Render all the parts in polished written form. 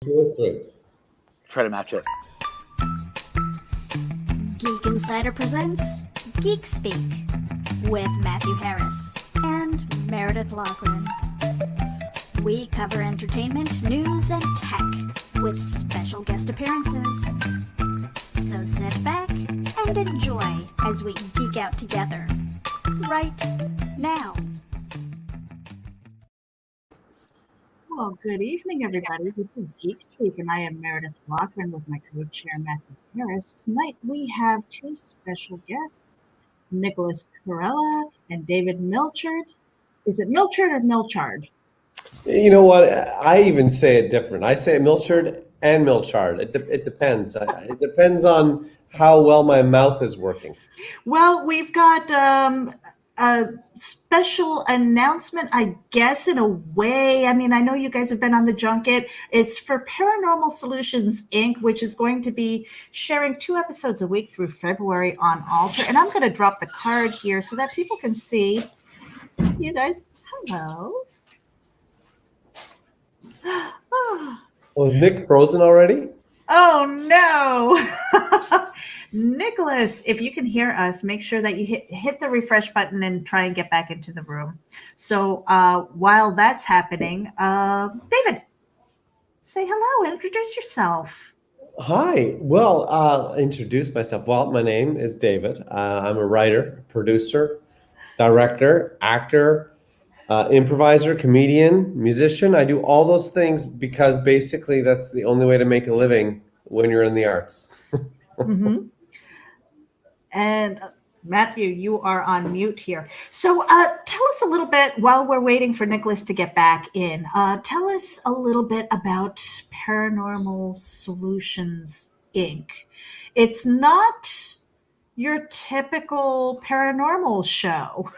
Great. Try to match it. GeekInsider presents Geek Speak with Matthew Harris and Meredith Loughran. We cover entertainment, news, and tech with special guest appearances. So sit back and enjoy as we geek out together right now. Well, good evening, everybody. This is Geek Speak, and I am Meredith Loughran with my co-chair, Matthew Harris. Tonight, we have two special guests, Nicholas Carella and David Milchard. Is it Milchard or Milchard? You know what? I even say it different. I say Milchard and Milchard. It depends. It depends on how well my mouth is working. Well, we've got a special announcement, I guess, in a way. I mean, I know you guys have been on the junket. It's for Paranormal Solutions Inc., which is going to be sharing 2 episodes a week through February on Alter. And I'm going to drop the card here so that people can see you guys. Hello. Oh, is Nick frozen already? Oh, no. Nicholas, if you can hear us, make sure that you hit the refresh button and try and get back into the room. So while that's happening, David, say hello, introduce yourself. Hi. Well, I'll introduce myself. Well, my name is David. I'm a writer, producer, director, actor, improviser, comedian, musician. I do all those things because basically that's the only way to make a living when you're in the arts. Mm-hmm. And Matthew, you are on mute here. So tell us a little bit, while we're waiting for Nicholas to get back in, tell us a little bit about Paranormal Solutions Inc. It's not your typical paranormal show.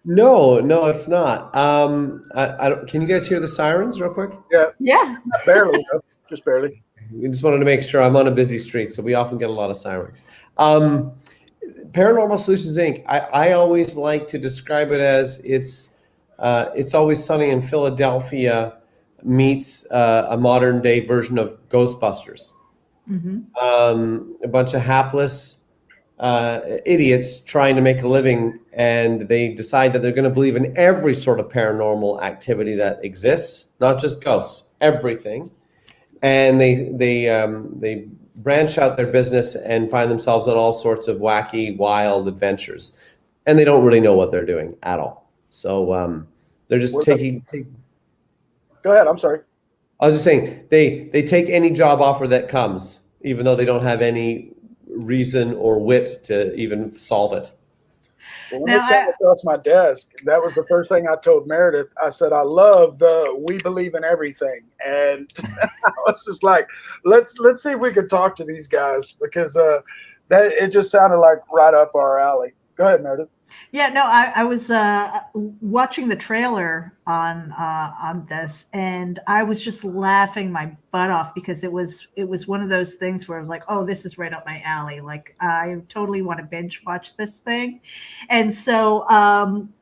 No, it's not. I don't, can you guys hear the sirens real quick? Yeah. Barely, just barely. We just wanted to make sure. I'm on a busy street, so we often get a lot of sirens. Paranormal Solutions Inc. I always like to describe it as it's Always Sunny in Philadelphia meets a modern day version of Ghostbusters. Mm-hmm. A bunch of hapless idiots trying to make a living, and they decide that they're going to believe in every sort of paranormal activity that exists, not just ghosts, everything. And they branch out their business and find themselves on all sorts of wacky, wild adventures, and they don't really know what they're doing at all. So they're just taking. Go ahead. I'm sorry. I was just saying they take any job offer that comes, even though they don't have any reason or wit to even solve it. Well, when this came across my desk, that was the first thing I told Meredith. I said, I love the "we believe in everything," and I was just like, let's see if we could talk to these guys, because that it just sounded like right up our alley. Go ahead, Meredith. Yeah, no, I was watching the trailer on this, and I was just laughing my butt off because it was one of those things where I was like, oh, this is right up my alley. Like, I totally want to binge watch this thing. And so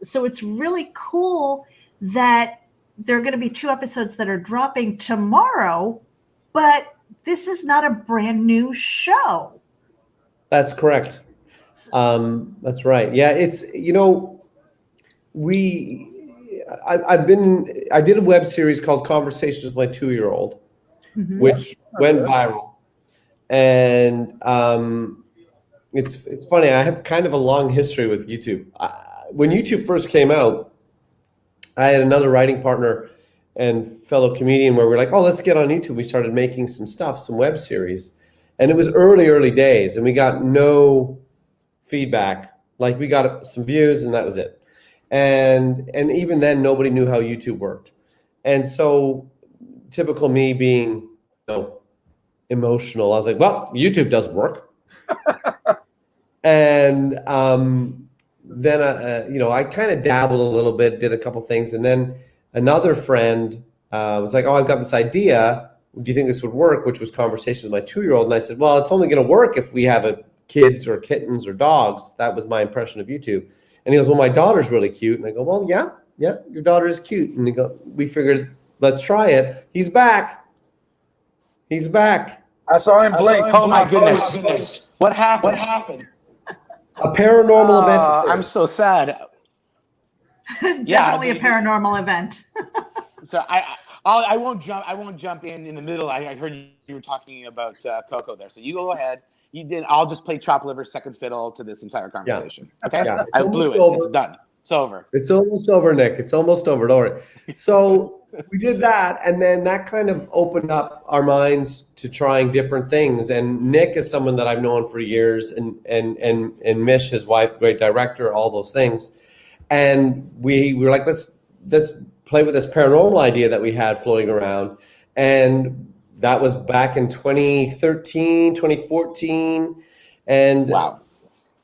so it's really cool that there are going to be 2 episodes that are dropping tomorrow, but this is not a brand new show. That's correct. That's right. Yeah, it's, I did a web series called Conversations with My 2-year-old, Mm-hmm. which went viral. And it's funny, I have kind of a long history with YouTube. When YouTube first came out, I had another writing partner and fellow comedian where we're like, oh, let's get on YouTube. We started making some stuff, some web series. And it was early days, and we got no feedback. Like, we got some views and that was it. And even then nobody knew how YouTube worked. And so, typical me being emotional, I was like, well, YouTube doesn't work. And then I kind of dabbled a little bit, did a couple things, and then another friend was like, oh, I've got this idea, do you think this would work? Which was Conversations with My 2-year-old. And I said, well, it's only going to work if we have kids or kittens or dogs. That was my impression of YouTube. And he goes, well, my daughter's really cute. And I go, well, yeah, your daughter is cute. And we figured, let's try it. He's back. He's back. I saw him blink. Oh my goodness. What happened? A paranormal event. I'm so sad. Definitely a paranormal event. So I won't jump in the middle. I heard you were talking about Coco there. So you go ahead. You did. I'll just play chop liver second fiddle to this entire conversation. Yeah. Okay. Yeah, I blew it. Over. It's done. It's over. It's almost over, Nick. It's almost over. Don't worry. So we did that, and then that kind of opened up our minds to trying different things. And Nick is someone that I've known for years, and Mish, his wife, great director, all those things. And we were like, let's play with this paranormal idea that we had floating around. And that was back in 2013, 2014. And wow.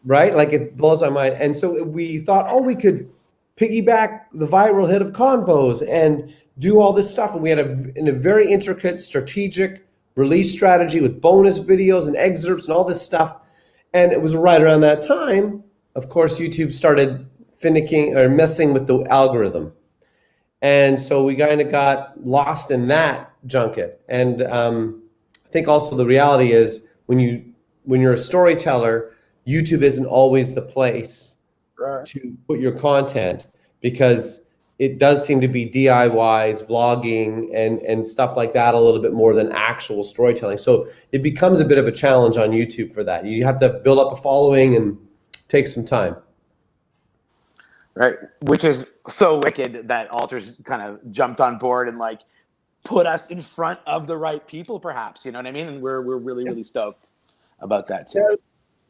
Right? Like, it blows my mind. And so we thought, we could piggyback the viral hit of Convos and do all this stuff. And we had a very intricate strategic release strategy with bonus videos and excerpts and all this stuff. And it was right around that time, of course, YouTube started finicking or messing with the algorithm. And so we kind of got lost in that junket. And I think also the reality is when you're a storyteller, YouTube isn't always the place to put your content, because it does seem to be DIYs, vlogging, and stuff like that a little bit more than actual storytelling. So it becomes a bit of a challenge on YouTube for that. You have to build up a following and take some time. Right, which is so wicked that Alter's kind of jumped on board and like put us in front of the right people, perhaps. You know what I mean? And we're really stoked about that too. Yeah.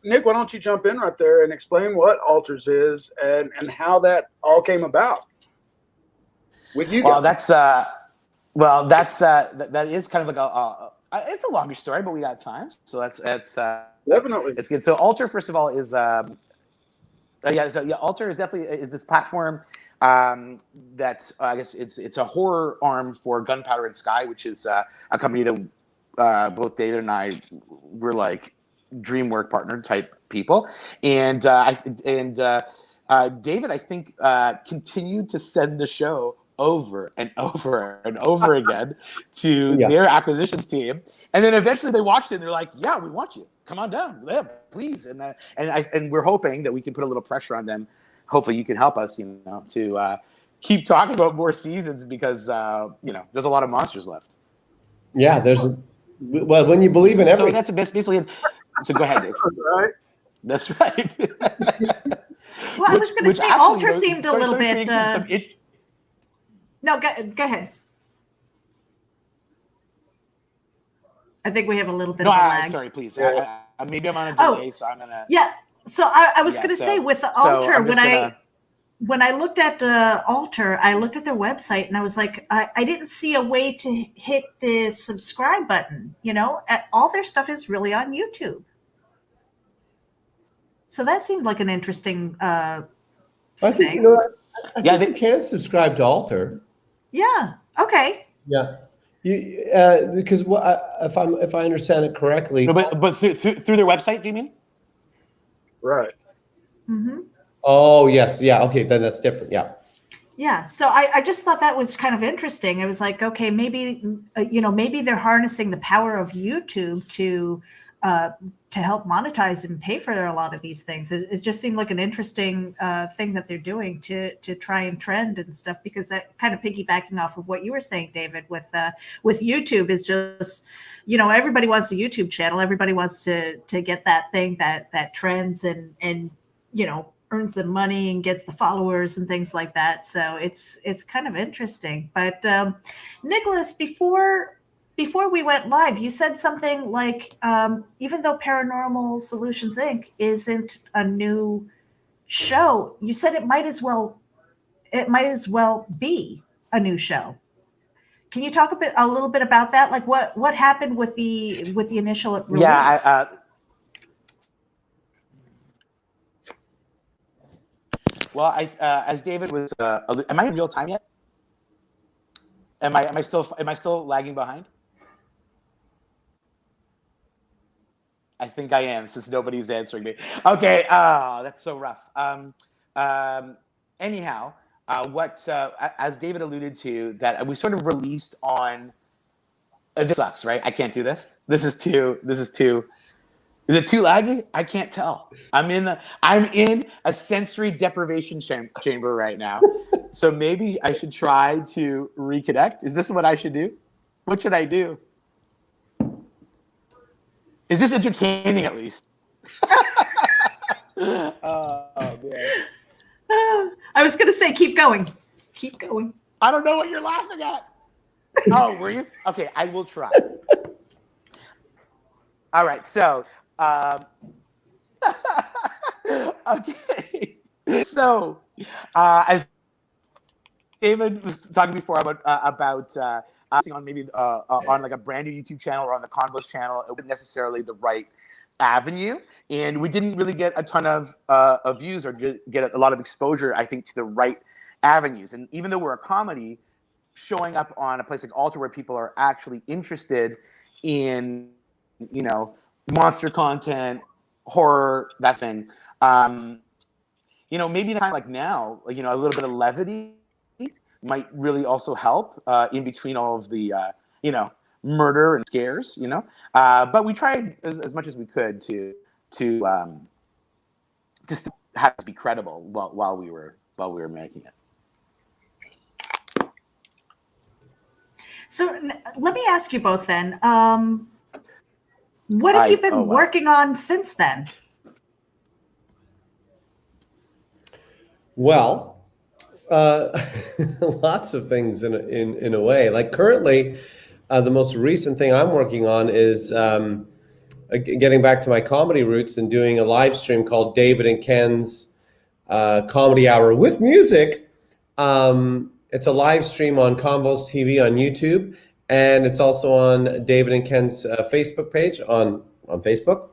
Nick, why don't you jump in right there and explain what Alters is and how that all came about with you guys? That is kind of like it's a longer story, but we got time, so that's definitely it's good. So Alter, first of all, is Alter is definitely this platform that I guess it's a horror arm for Gunpowder Sky, which is a company that both David and I were like dream work partner type people, and David, I think, continued to send the show over and over and over again to their acquisitions team, and then eventually they watched it and they're like, "Yeah, we want you. Come on down, please." And we're hoping that we can put a little pressure on them. Hopefully, you can help us, to keep talking about more seasons, because there's a lot of monsters left. Yeah, when you believe in everything. So that's basically. So go ahead, Dave. Right. That's right. Well, I was going to say, Alter seemed a little bit. No, go ahead. I think we have a little bit of a lag. Sorry, please. Maybe I'm on a delay, so I'm gonna. Yeah. So I was going to say, with the Alter, when I looked at Alter, I looked at their website and I was like, I didn't see a way to hit the subscribe button. All their stuff is really on YouTube. So that seemed like an interesting thing. I think you can subscribe to Alter. Yeah. Okay. Yeah. Because if I understand it correctly, but through their website, do you mean? Right. Mm-hmm. Oh yes, yeah. Okay, then that's different. Yeah. Yeah. So I just thought that was kind of interesting. It was like, okay, maybe maybe they're harnessing the power of YouTube to help monetize and pay for a lot of these things. It just seemed like an interesting thing that they're doing to try and trend and stuff, because that kind of piggybacking off of what you were saying, David, with YouTube is just, everybody wants a YouTube channel. Everybody wants to get that thing that trends and earns the money and gets the followers and things like that. So it's kind of interesting. But Nicholas, before we went live, you said something like, even though Paranormal Solutions Inc. isn't a new show, you said it might as well be a new show. Can you talk a little bit about that? Like what happened with the initial release? Yeah. Well, as David was, am I in real time yet? Am I still lagging behind? I think I am, since nobody's answering me. Okay, that's so rough. Anyhow, as David alluded to, that we sort of released on This sucks, right? I can't do this. This is too. Is it too laggy? I can't tell. I'm in a sensory deprivation chamber right now. So maybe I should try to reconnect. Is this what I should do? What should I do? Is this entertaining at least? Oh man. I was going to say, keep going. Keep going. I don't know what you're laughing at. Oh, were you? Okay, I will try. All right, so okay. So as David was talking before about on maybe on like a brand new YouTube channel or on the Convos channel, it wasn't necessarily the right avenue, and we didn't really get a ton of views or get a lot of exposure, I think, to the right avenues. And even though we're a comedy, showing up on a place like Alter where people are actually interested in, you know, monster content, horror, that thing, you know, maybe in a time like now, you know, a little bit of levity might really also help in between all of the, you know, murder and scares, you know. But we tried as much as we could to just to have it be credible while we were making it. So let me ask you both then. What have you been working on since then? Well, lots of things in a way. Like currently, the most recent thing I'm working on is getting back to my comedy roots and doing a live stream called David and Ken's Comedy Hour with music. It's a live stream on Convos TV on YouTube, and it's also on David and Ken's Facebook page on Facebook.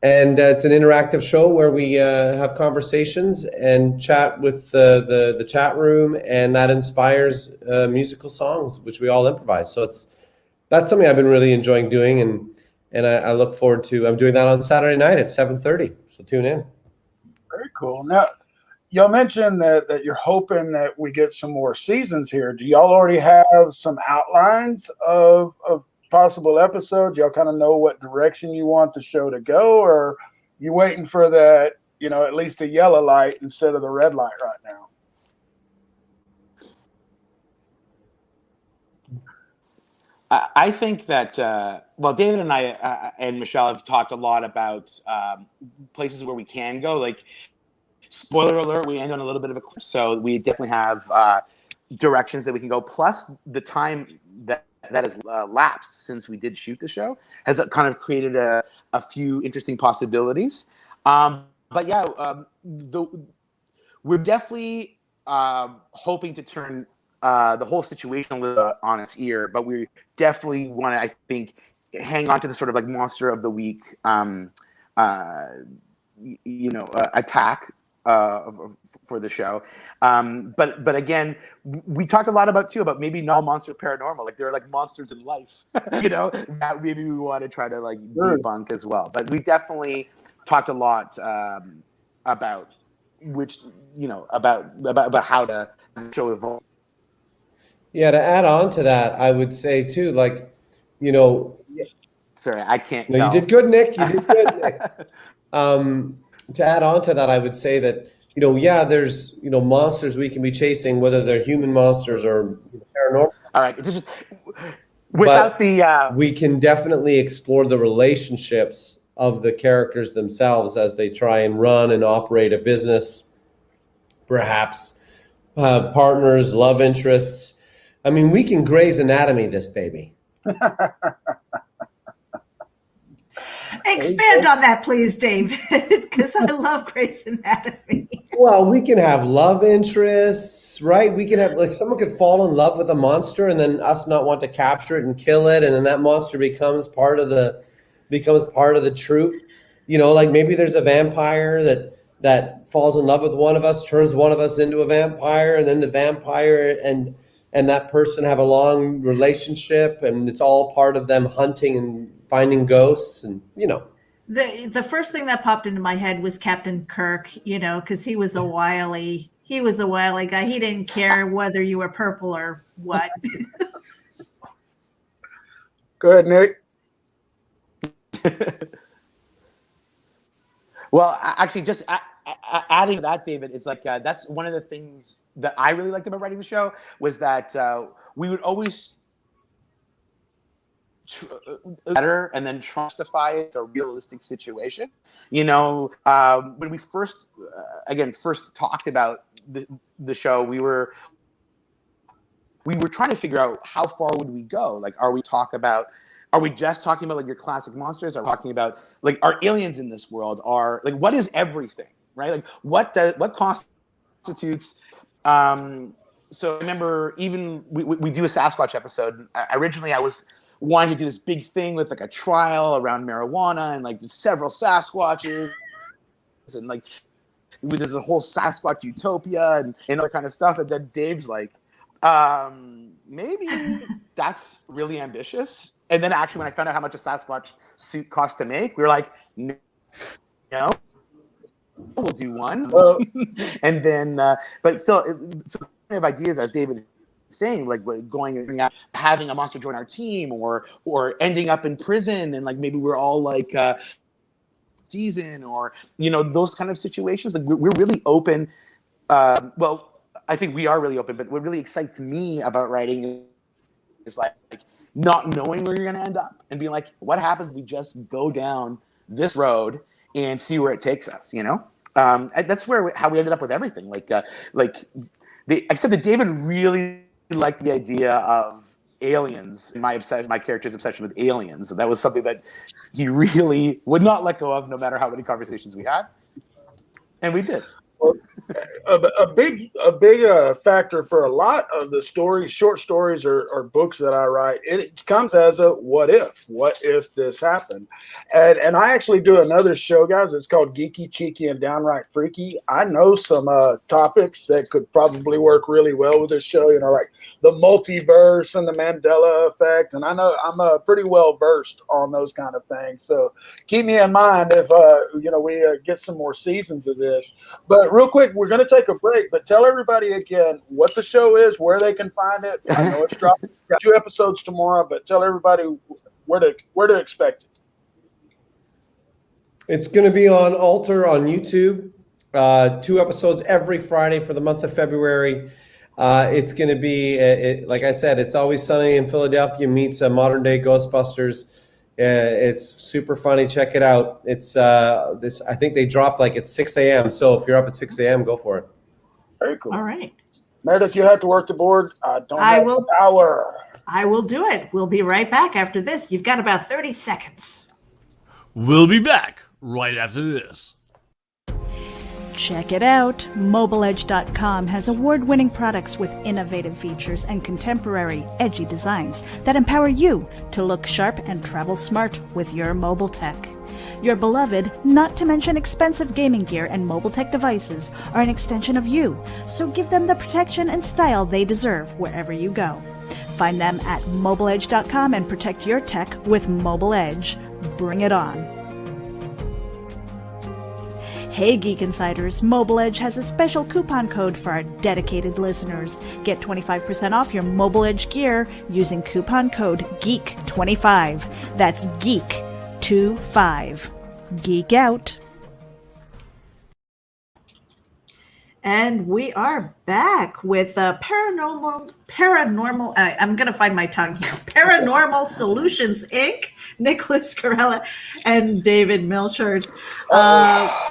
And it's an interactive show where we have conversations and chat with the chat room, and that inspires musical songs, which we all improvise. So that's something I've been really enjoying doing, and I look forward to. I'm doing that on Saturday night at 7:30. So tune in. Very cool. Now, y'all mentioned that you're hoping that we get some more seasons here. Do y'all already have some outlines of possible episodes? Y'all kind of know what direction you want the show to go, or you waiting for that, you know, at least the yellow light instead of the red light right now? I think that, well, David and I and Michelle have talked a lot about places where we can go. Like, spoiler alert, we end on a little bit of a cliff. So we definitely have directions that we can go. Plus, the time that has lapsed since we did shoot the show has kind of created a few interesting possibilities. But yeah, we're definitely hoping to turn the whole situation a little on its ear, but we definitely want to, I think, hang on to the sort of like monster of the week, attack for the show. But again, we talked a lot about maybe not monster paranormal, like there are like monsters in life, you know, that maybe we want to try to like debunk as well. But we definitely talked a lot about which, you know, about how the show evolved. Yeah, to add on to that, I would say too, like, you know. Sorry, I can't. No, tell. You did good, Nick. You did good, Nick. To add on to that, I would say that, you know, yeah, there's, you know, monsters we can be chasing, whether they're human monsters or paranormal. All right, it's just without we can definitely explore the relationships of the characters themselves as they try and run and operate a business, perhaps partners, love interests. I mean, we can Grey's Anatomy this baby. Expand on that, please, David, because I love Grey's Anatomy. Well, we can have love interests, right? We can have, like, someone could fall in love with a monster and then us not want to capture it and kill it, and then that monster becomes part of the troop. You know, like maybe there's a vampire that falls in love with one of us, turns one of us into a vampire, and then the vampire and that person have a long relationship, and it's all part of them hunting and finding ghosts, and, you know. The first thing that popped into my head was Captain Kirk, you know, because he was a wily guy. He didn't care whether you were purple or what. Go ahead, Nick. Well, actually, just adding to that, David, is like that's one of the things that I really liked about writing the show was that we would always better and then justify it a realistic situation. You know, when we first talked about the show, we were trying to figure out how far would we go. Like, are we just talking about like your classic monsters? Are we talking about like are aliens in this world? Are like what is everything, right? Like what constitutes so I remember even we do a Sasquatch episode. Originally I was wanting to do this big thing with like a trial around marijuana and like several Sasquatches and like there's a whole Sasquatch utopia and other kind of stuff. And then Dave's like, maybe that's really ambitious. And then actually when I found out how much a Sasquatch suit costs to make, we were like, no, we'll do one. And then, but still, so kind of ideas as David is saying, like going out, having a monster join our team or ending up in prison and like maybe we're all like season or, you know, those kind of situations. Like we're really open. Well, I think we are really open, but what really excites me about writing is like not knowing where you're going to end up and being like, what happens if we just go down this road and see where it takes us, you know? That's how we ended up with everything. Except that David really liked the idea of aliens, my character's obsession with aliens. And that was something that he really would not let go of no matter how many conversations we had. And we did. Well, a big factor for a lot of the stories, short stories or books that I write, it comes as a what if this happened, and I actually do another show, guys. It's called Geeky, Cheeky, and Downright Freaky. I know some topics that could probably work really well with this show. You know, like the multiverse and the Mandela effect, and I know I'm pretty well versed on those kind of things. So keep me in mind if we get some more seasons of this, but. Real quick, we're going to take a break, but tell everybody again what the show is, where they can find it. I know it's dropping. We've got 2 episodes tomorrow, but tell everybody where to expect it. It's going to be on Alter on YouTube. 2 episodes every Friday for the month of February. It's going to be, like I said, It's Always Sunny in Philadelphia meets modern day Ghostbusters. It's super funny. Check it out. It's I think they drop like at 6 a.m. So if you're up at 6 a.m., go for it. Very cool. All right. Meredith, you have to work the board. I will. Power. I will do it. We'll be right back after this. You've got about 30 seconds. We'll be back right after this. Check it out. MobileEdge.com has award-winning products with innovative features and contemporary, edgy designs that empower you to look sharp and travel smart with your mobile tech. Your beloved, not to mention expensive gaming gear and mobile tech devices are an extension of you, so give them the protection and style they deserve wherever you go. Find them at MobileEdge.com and protect your tech with Mobile Edge. Bring it on. Hey Geek Insiders, Mobile Edge has a special coupon code for our dedicated listeners. Get 25% off your Mobile Edge gear using coupon code GEEK25. That's GEEK25. Geek out. And we are back with paranormal. I'm going to find my tongue here. Paranormal Solutions Inc. Nicholas Carella and David Milchard,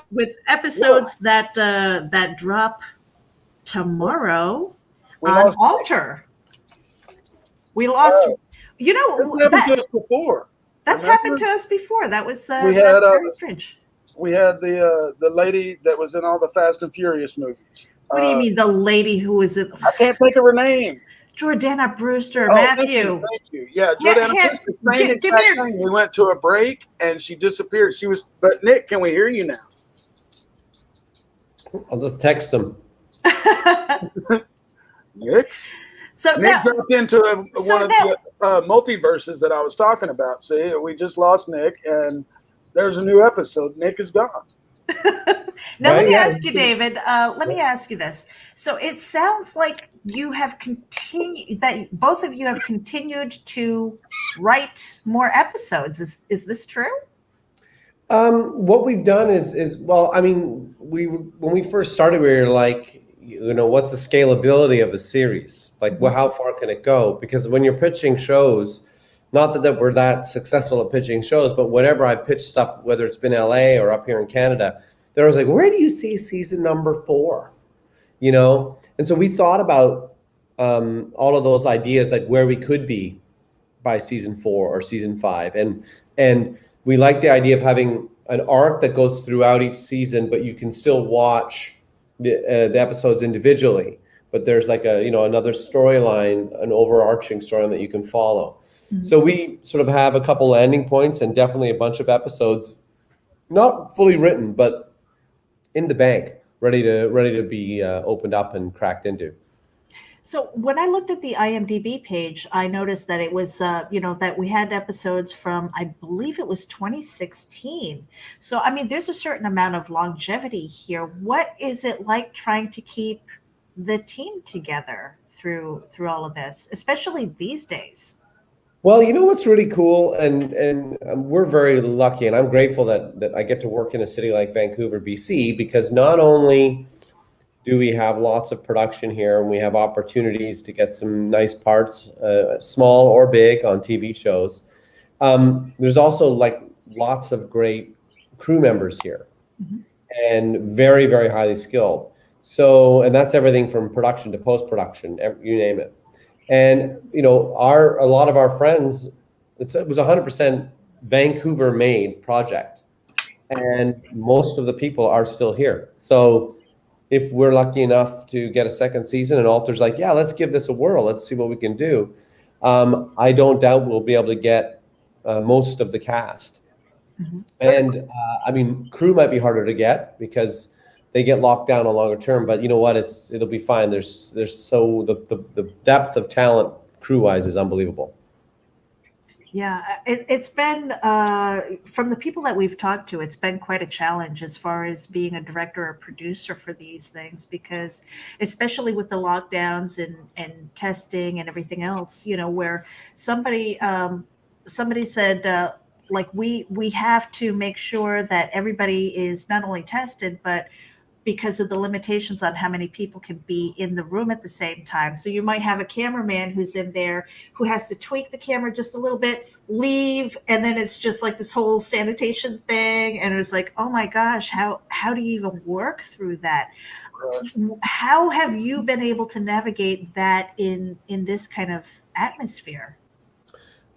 with episodes that drop tomorrow on Alter. We lost. You know, this happened to us before. That's happened to us before. That was that's very strange. We had the lady that was in all the Fast and Furious movies. What do you mean, the lady who was in? I can't think of her name. Jordana Brewster, Matthew. Thank you. Yeah, Jordana Brewster. Same exact thing. We went to a break and she disappeared. But Nick, can we hear you now? I'll just text him. Nick? Nick dropped into one of the multiverses that I was talking about. See, we just lost Nick and there's a new episode. Nick is gone. Now, Right, let me yeah. ask you, David. Let me ask you this. So it sounds like you have continued that both of you have continued to write more episodes. Is this true? What we've done is well, I mean, when we first started, we were like, what's the scalability of a series? Like, well, how far can it go? Because when you're pitching shows, not that we're that successful at pitching shows, but whenever I pitch stuff, whether it's been LA or up here in Canada, they're always like, where do you see season number 4? And so we thought about all of those ideas, like where we could be by season 4 or season 5, and we like the idea of having an arc that goes throughout each season, but you can still watch the episodes individually. But there's like another storyline, an overarching storyline that you can follow. Mm-hmm. So we sort of have a couple landing points and definitely a bunch of episodes, not fully written, but in the bank, ready to be opened up and cracked into. So when I looked at the IMDb page, I noticed that it was, that we had episodes from, I believe it was 2016. So, I mean, there's a certain amount of longevity here. What is it like trying to keep the team together through all of this, especially these days? Well, what's really cool, and we're very lucky, and I'm grateful that I get to work in a city like Vancouver, BC, because not only do we have lots of production here, and we have opportunities to get some nice parts, small or big, on TV shows. There's also like lots of great crew members here, mm-hmm. and very, very highly skilled. So, and that's everything from production to post-production, you name it. And a lot of our friends, it was 100% Vancouver-made project, and most of the people are still here. So if we're lucky enough to get a second season and Alter's like, yeah, let's give this a whirl, let's see what we can do, I don't doubt we'll be able to get most of the cast. Mm-hmm. And I mean, crew might be harder to get because they get locked down on longer term, but you know what? It'll be fine. There's the depth of talent crew wise is unbelievable. Yeah, it's been from the people that we've talked to, it's been quite a challenge as far as being a director or producer for these things, because especially with the lockdowns and testing and everything else, where somebody said like we have to make sure that everybody is not only tested, but because of the limitations on how many people can be in the room at the same time. So you might have a cameraman who's in there who has to tweak the camera just a little bit, leave, and then it's just like this whole sanitation thing. And it was like, oh my gosh, how do you even work through that? How have you been able to navigate that in this kind of atmosphere?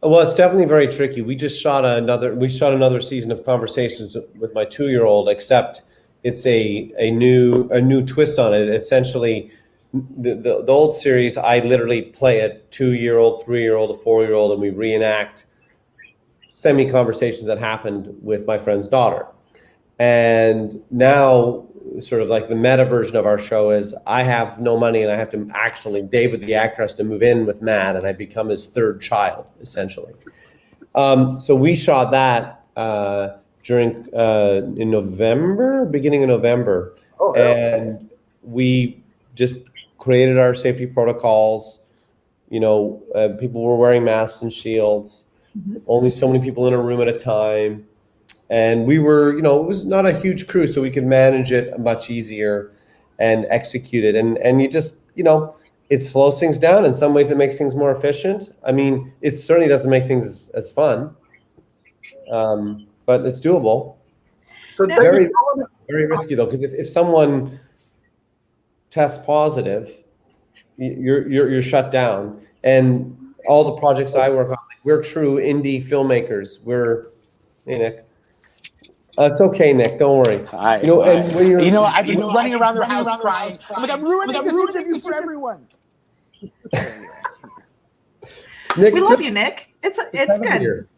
Well, it's definitely very tricky. We shot another season of Conversations with my 2-year-old, except it's a new twist on it. Essentially, the old series, I literally play a 2-year-old, 3-year-old, a 4-year-old, and we reenact semi-conversations that happened with my friend's daughter. And now, sort of like the meta version of our show is, I have no money and I have to actually, David the actor has to move in with Matt, and I become his third child, essentially. So we shot that during beginning of November. Oh, and we just created our safety protocols. People were wearing masks and shields, mm-hmm. only so many people in a room at a time. And we were, it was not a huge crew, so we could manage it much easier and execute it. And you just, it slows things down. In some ways it makes things more efficient. I mean, it certainly doesn't make things as fun, but it's doable. So very, very risky though, because if someone tests positive, you're shut down. And all the projects I work on, we're true indie filmmakers. Hey Nick. It's okay, Nick. Don't worry. Hi. And when you're, I've been running around their house crying. I'm like, I'm ruining this interview for everyone. Nick, we love you, Nick. It's good. Here.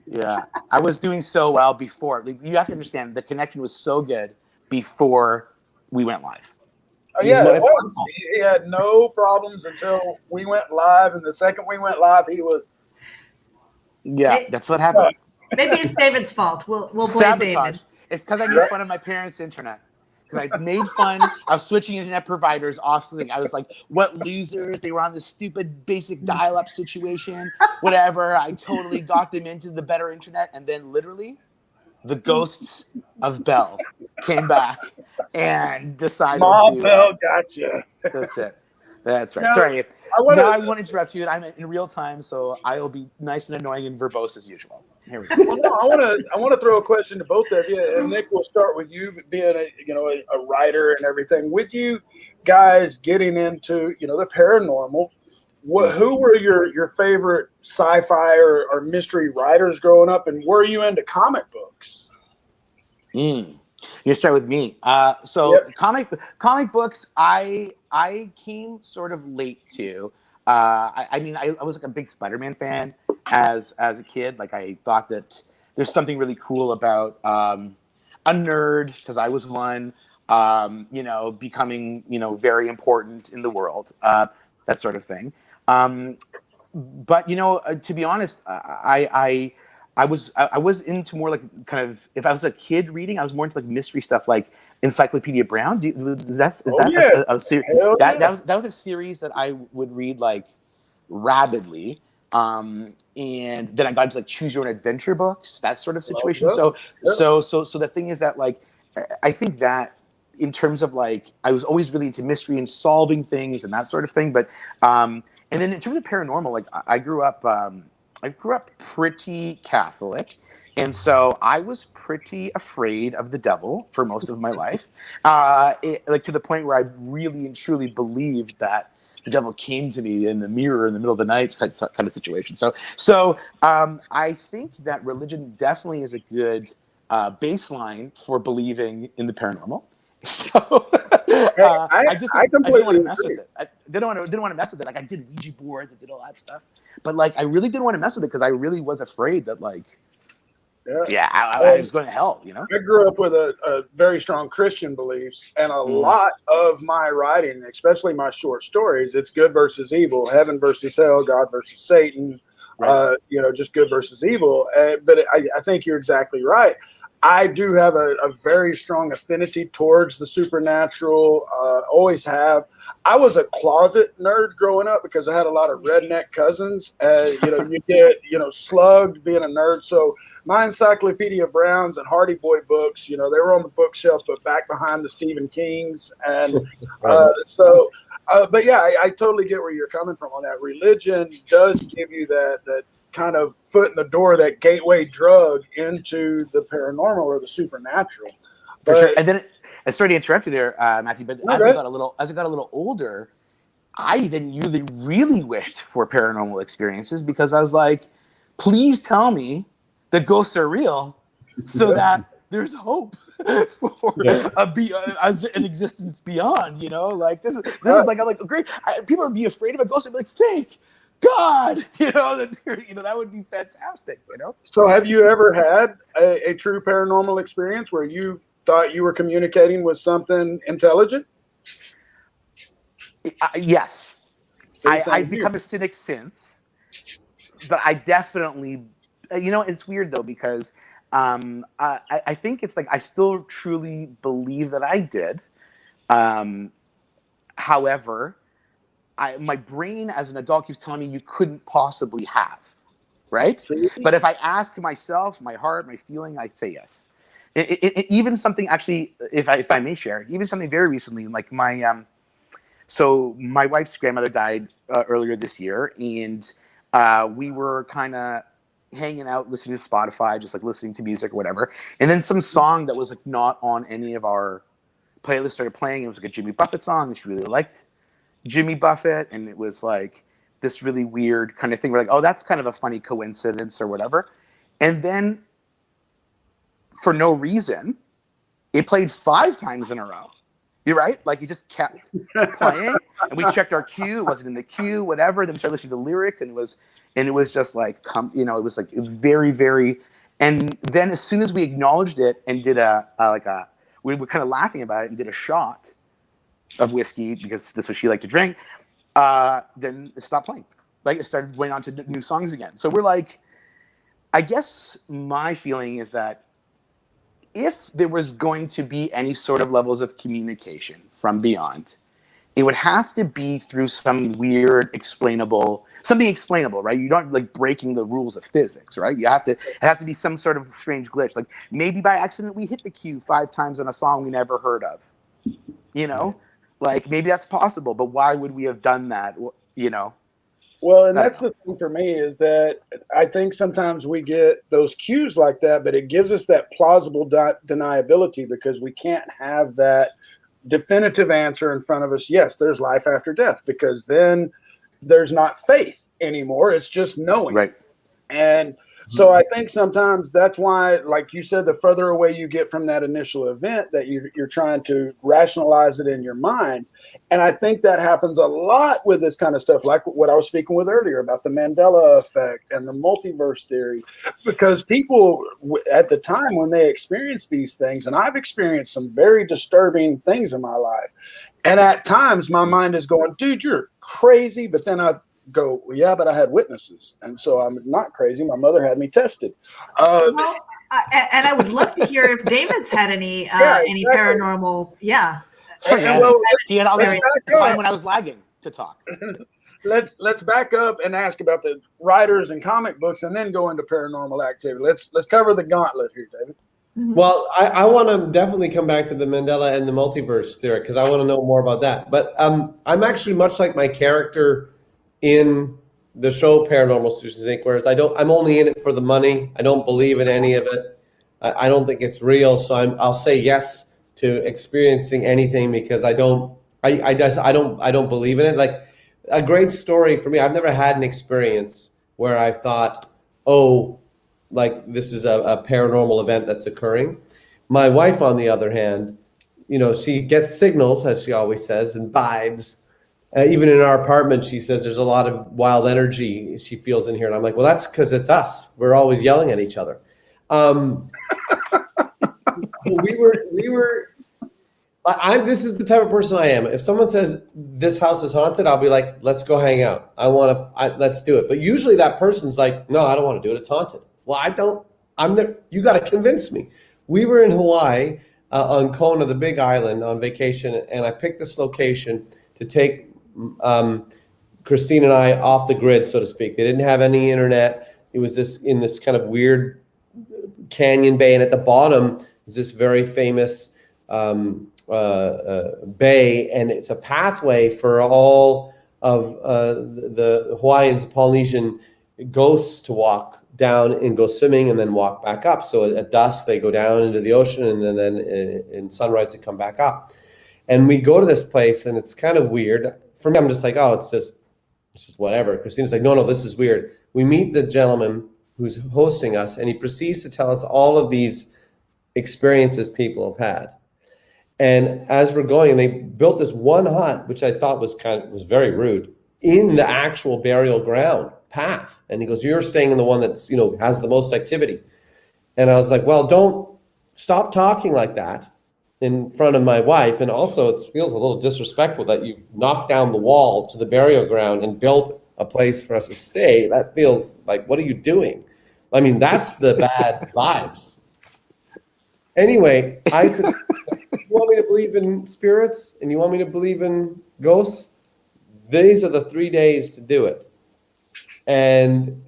Yeah, I was doing so well before. You have to understand, the connection was so good before we went live. Oh, yeah, he had no problems until we went live, and the second we went live, he was. Yeah, that's what happened. Maybe it's David's fault. We'll blame sabotage. David. It's because I made fun of my parents' internet. because I made fun of switching internet providers off. I was like, what losers? They were on this stupid basic dial-up situation, whatever. I totally got them into the better internet. And then literally the ghosts of Bell came back and decided Motel gotcha. That's it. That's right. Now, Sorry. I won't interrupt you. I'm in real time, so I'll be nice and annoying and verbose as usual. Here we go. Well, no, I want to throw a question to both of you, and Nick, we'll start with you, being a writer and everything. With you guys getting into the paranormal, who were your favorite sci-fi or mystery writers growing up, and were you into comic books? You start with me. Yep. Comic books, I came sort of late to. I was like a big Spider-Man fan as a kid. Like I thought that there's something really cool about a nerd, because I was one. Becoming very important in the world, that sort of thing. But to be honest, I was into more like kind of, if I was a kid reading, I was more into like mystery stuff, like Encyclopedia Brown. That was a series that I would read like rabidly. And then I got into like choose your own adventure books, that sort of situation. So the thing is that like, I think that in terms of like, I was always really into mystery and solving things and that sort of thing. But, and then in terms of paranormal, like I grew up pretty Catholic. And so I was pretty afraid of the devil for most of my life, like to the point where I really and truly believed that the devil came to me in the mirror in the middle of the night kind of situation. So I think that religion definitely is a good baseline for believing in the paranormal. So I didn't want to mess with it. I didn't want to mess with it. Like I did Ouija boards, I did all that stuff, but like I really didn't want to mess with it because I really was afraid that like. I was going to hell, I grew up with a very strong Christian beliefs, and a lot of my writing, especially my short stories, it's good versus evil, heaven versus hell, God versus Satan, right. Just good versus evil. But I think you're exactly right. I do have a very strong affinity towards the supernatural, always have. I was a closet nerd growing up because I had a lot of redneck cousins. You get, slugged being a nerd. So my Encyclopedia Browns and Hardy Boy books, they were on the bookshelf, but back behind the Stephen Kings. And but yeah, I totally get where you're coming from on that. Religion does give you that kind of foot in the door, that gateway drug into the paranormal or the supernatural. For sure. And then, sorry to interrupt you there, Matthew, but as I got a little older, I then really wished for paranormal experiences because I was like, please tell me that ghosts are real so that there's hope for an existence beyond, like this is like, I'm like, great. People would be afraid of a ghost and be like, fake. God, that would be fantastic, So have you ever had a true paranormal experience where you thought you were communicating with something intelligent? Yes. I've become a cynic since, but I definitely, it's weird though, because I think it's like, I still truly believe that I did. However, my brain as an adult keeps telling me you couldn't possibly have, right? But if I ask myself, my heart, my feeling, I say yes. Even something actually, if I may share, even something very recently, like my wife's grandmother died earlier this year, and we were kind of hanging out, listening to Spotify, just like listening to music or whatever, and then some song that was like not on any of our playlists started playing. It was like a Jimmy Buffett song, and she really liked Jimmy Buffett, and it was like this really weird kind of thing. We're like, oh, that's kind of a funny coincidence or whatever. And then for no reason, it played 5 times in a row. You're right? Like it just kept playing, and we checked our queue. It wasn't in the queue, whatever. Then we started listening to the lyrics, and it was just like, it was like very, very. And then as soon as we acknowledged it and did we were kind of laughing about it and did a shot of whiskey because that's what she liked to drink, then it stopped playing. Like it started going on to new songs again. So we're like, I guess my feeling is that if there was going to be any sort of levels of communication from beyond, it would have to be through some weird something explainable, right? You're not like breaking the rules of physics, right? It have to be some sort of strange glitch. Like maybe by accident we hit the cue 5 times on a song we never heard of, like maybe that's possible, but why would we have done that? Well, and that's the thing for me is that I think sometimes we get those cues like that, but it gives us that plausible deniability because we can't have that definitive answer in front of us. Yes, there's life after death, because then there's not faith anymore. It's just knowing. Right. And so I think sometimes that's why, like you said, the further away you get from that initial event, that you're trying to rationalize it in your mind. And I think that happens a lot with this kind of stuff, like what I was speaking with earlier about the Mandela effect and the multiverse theory, because people at the time when they experience these things, and I've experienced some very disturbing things in my life, and at times my mind is going, dude, you're crazy. But then I go, well, yeah, but I had witnesses, and so I'm not crazy. My mother had me tested. And I would love to hear if David's had any paranormal. Yeah. Well, he had all the time when I was lagging to talk. Let's back up and ask about the writers and comic books, and then go into paranormal activity. Let's cover the gauntlet here, David. Well, I want to definitely come back to the Mandela and the multiverse theory because I want to know more about that. But I'm actually much like my character in the show Paranormal Solutions Inc., whereas I'm only in it for the money. I don't believe in any of it. I don't think it's real. So I'll say yes to experiencing anything because I don't believe in it. Like a great story for me, I've never had an experience where I thought, oh, like this is a paranormal event that's occurring. My wife, on the other hand, she gets signals, as she always says, and vibes. Even in our apartment, she says there's a lot of wild energy she feels in here. And I'm like, well, that's because it's us. We're always yelling at each other. This is the type of person I am. If someone says this house is haunted, I'll be like, let's go hang out. Let's do it. But usually that person's like, no, I don't want to do it. It's haunted. Well, I don't. I'm there. You got to convince me. We were in Hawaii on Kona, the Big Island, on vacation, and I picked this location to take Christine and I off the grid, so to speak. They didn't have any internet. It was in this kind of weird canyon bay, and at the bottom is this very famous bay, and it's a pathway for all of the Hawaiians, Polynesian ghosts to walk down and go swimming and then walk back up. So at dusk, they go down into the ocean, and then in sunrise, they come back up. And we go to this place, and it's kind of weird. For me, I'm just like, oh, it's just whatever. Christina's like, no, this is weird. We meet the gentleman who's hosting us, and he proceeds to tell us all of these experiences people have had. And as we're going, they built this one hut, which I thought was very rude, in the actual burial ground path. And he goes, you're staying in the one that's, has the most activity. And I was like, well, don't stop talking like that in front of my wife. And also it feels a little disrespectful that you've knocked down the wall to the burial ground and built a place for us to stay. That feels like, what are you doing? I mean, that's the bad vibes. Anyway, I said, you want me to believe in spirits and you want me to believe in ghosts? These are the 3 days to do it. And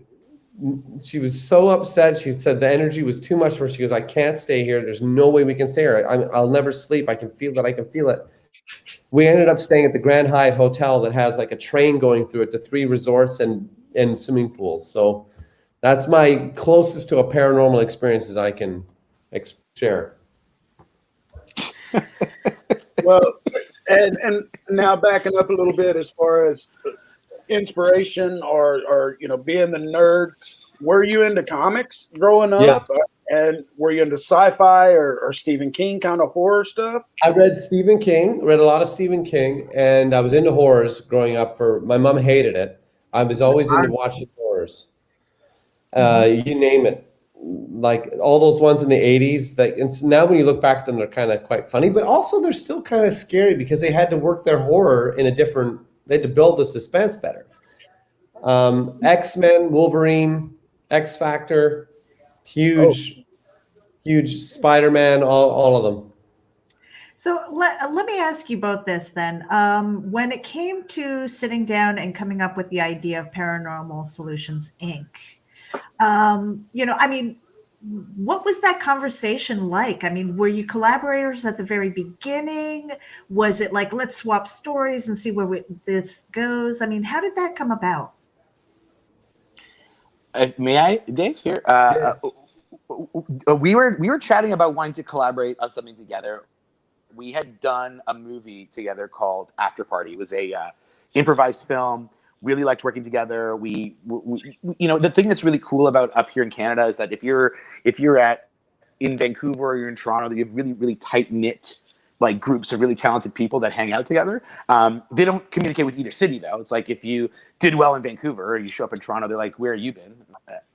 she was so upset. She said the energy was too much for her. She goes, I can't stay here. There's no way we can stay here. I'll never sleep. I can feel it. We ended up staying at the Grand Hyatt Hotel that has like a train going through it to 3 resorts and swimming pools. So that's my closest to a paranormal experience as I can share. Well, and now backing up a little bit as far as inspiration or being the nerd, were you into comics growing up? Yeah. And were you into sci-fi or Stephen King kind of horror stuff? I read a lot of Stephen King, and I was into horrors growing up. My mom hated it. I was always into watching horrors. You name it. Like all those ones in the 80s, and now when you look back at them, they're kind of quite funny, but also they're still kind of scary because they had to work their horror they had to build the suspense better. X-Men, Wolverine, X Factor, huge huge Spider-Man, all of them. So let me ask you both this then. When it came to sitting down and coming up with the idea of Paranormal Solutions Inc., what was that conversation like? I mean, were you collaborators at the very beginning? Was it like, let's swap stories and see where this goes? I mean, how did that come about? May I, Dave? Here, we were chatting about wanting to collaborate on something together. We had done a movie together called After Party. It was a improvised film. Really liked working together. We the thing that's really cool about up here in Canada is that if you're in Vancouver or you're in Toronto, you have really, really tight knit like groups of really talented people that hang out together. They don't communicate with either city though. It's like if you did well in Vancouver or you show up in Toronto, they're like, "Where have you been?"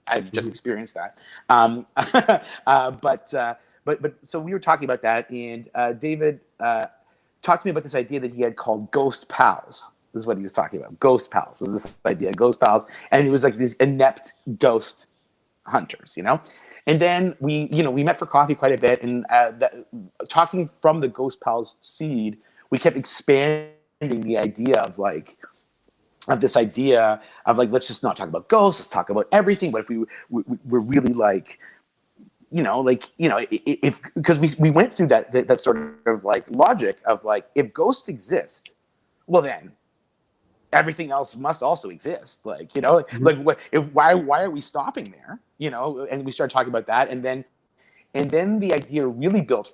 I've just experienced that. But so we were talking about that, and David talked to me about this idea that he had called Ghost Pals. This is what he was talking about. Ghost Pals was this idea, Ghost Pals, and it was like these inept ghost hunters, And then we met for coffee quite a bit, and talking from the Ghost Pals seed, we kept expanding the idea of this idea of let's just not talk about ghosts, let's talk about everything. But if we're really if because we went through that sort of logic of if ghosts exist, well then everything else must also exist. What if why are we stopping there? And we started talking about that, and then the idea really built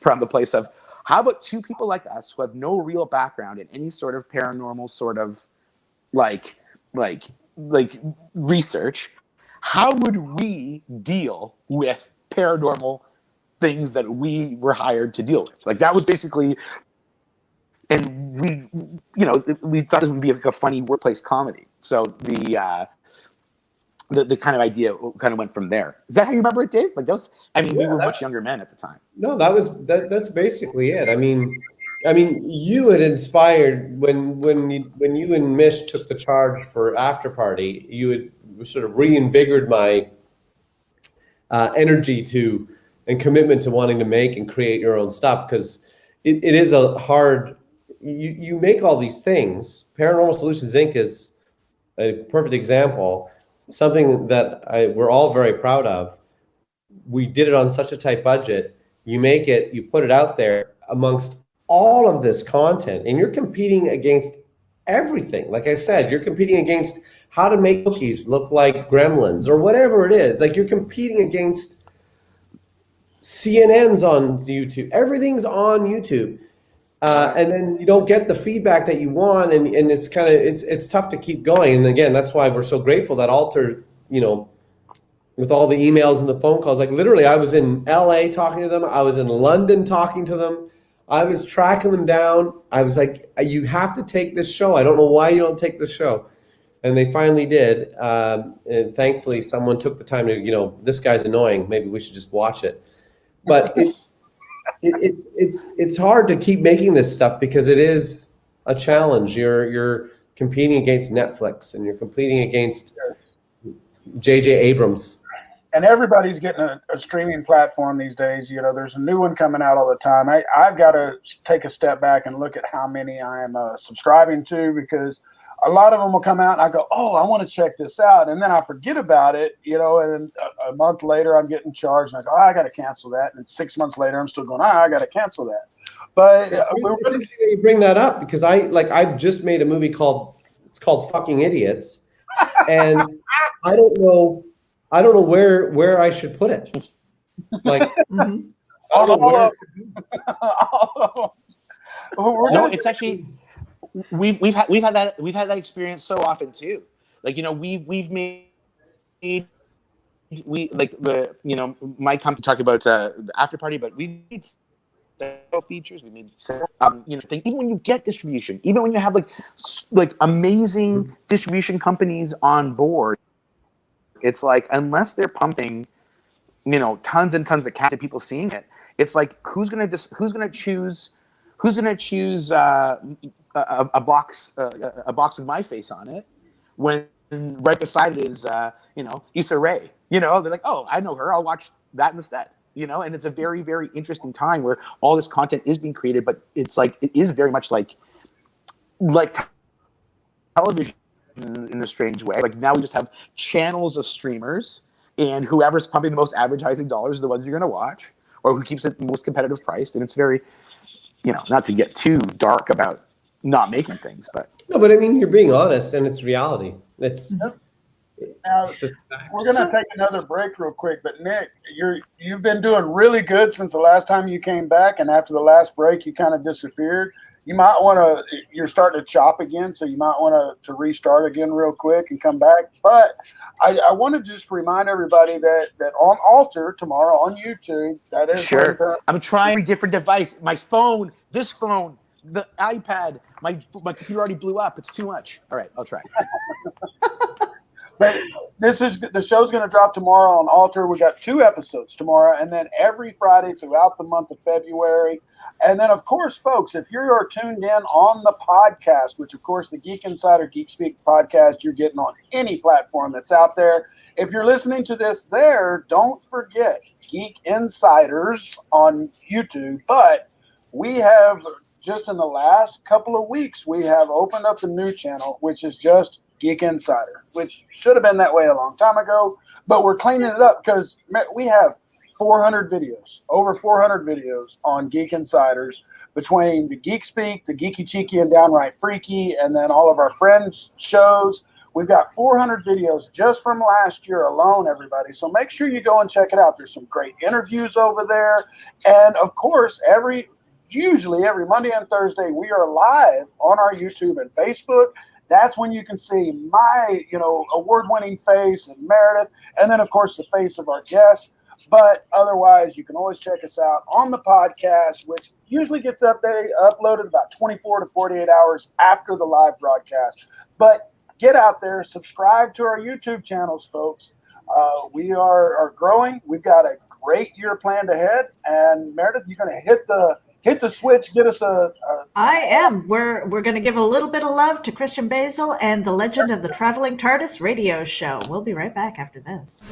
from the place of how about two people like us who have no real background in any sort of paranormal sort of research. How would we deal with paranormal things that we were hired to deal with? That was basically, and we thought this would be a funny workplace comedy. So the kind of idea kind of went from there. Is that how you remember it, Dave? We were much younger men at the time. No, that's basically it. I mean, you had inspired when you and Mish took the charge for After Party. You had sort of reinvigorated my energy and commitment to wanting to make and create your own stuff, because it is a hard. You make all these things. Paranormal Solutions Inc. is a perfect example. Something that we're all very proud of. We did it on such a tight budget. You make it, you put it out there amongst all of this content, and you're competing against everything. Like I said, you're competing against how to make cookies look like gremlins or whatever it is. You're competing against CNN's on YouTube. Everything's on YouTube. And then you don't get the feedback that you want, and it's kind of it's tough to keep going. And again, that's why we're so grateful that Alter, with all the emails and the phone calls, literally I was in LA talking to them, I was in London talking to them, I was tracking them down. I was like, you have to take this show. I don't know why you don't take this show. And they finally did. And thankfully someone took the time to, this guy's annoying, maybe we should just watch it. But it's hard to keep making this stuff because it is a challenge. You're competing against Netflix, and you're competing against J.J. Abrams. And everybody's getting a streaming platform these days. There's a new one coming out all the time. I've got to take a step back and look at how many I am subscribing to, because a lot of them will come out and I go, oh, I want to check this out. And then I forget about it, and then a month later I'm getting charged and I go, oh, I got to cancel that. And 6 months later, I'm still going, I got to cancel that. But you bring that up, because I've just made a movie called Fucking Idiots. And I don't know where I should put it. No, it's actually, we've had that experience so often too. We've made my company talked about the After Party, but we made several features. We made several even when you get distribution, even when you have amazing distribution companies on board, it's unless they're pumping tons and tons of cash to people seeing it, it's who's gonna choose a box with my face on it when right beside it is Issa Rae. They're like, oh, I know her, I'll watch that instead. and it's a very, very interesting time where all this content is being created, but it's like, it is very much like television in a strange way. Like now we just have channels of streamers, and whoever's pumping the most advertising dollars is the ones you're going to watch, or who keeps it the most competitive priced. And it's very, not to get too dark about not making things, but no, but I mean, you're being honest, and it's reality. It's Now, just we're going to take another break real quick, but Nick, you've been doing really good since the last time you came back, and after the last break, you kind of disappeared. You might want to, you're starting to chop again, so you might want to restart again real quick and come back. But I want to just remind everybody that on Alter tomorrow on YouTube, that is sure. I'm trying a different device. My phone, this phone, the iPad, my computer already blew up. It's too much. All right, I'll try. But the show's going to drop tomorrow on Alter. We got 2 episodes tomorrow, and then every Friday throughout the month of February. And then, of course, folks, if you're tuned in on the podcast, which, of course, the Geek Insider Geek Speak podcast, you're getting on any platform that's out there. If you're listening to this there, don't forget Geek Insiders on YouTube. But we have, just in the last couple of weeks, we have opened up a new channel, which is just Geek Insider, which should have been that way a long time ago, but we're cleaning it up because we have 400 videos, over 400 videos on Geek Insiders between the Geek Speak, the Geeky Cheeky and Downright Freaky, and then all of our friends' shows. We've got 400 videos just from last year alone, everybody. So make sure you go and check it out. There's some great interviews over there. And of course, usually every Monday and Thursday, we are live on our YouTube and Facebook. That's when you can see my, award-winning face and Meredith, and then, of course, the face of our guests. But otherwise, you can always check us out on the podcast, which usually gets uploaded about 24 to 48 hours after the live broadcast. But get out there, subscribe to our YouTube channels, folks. We are growing. We've got a great year planned ahead. And Meredith, you're going to hit the switch, get us I am. We're going to give a little bit of love to Christian Basil and the Legend of the Traveling TARDIS radio show. We'll be right back after this.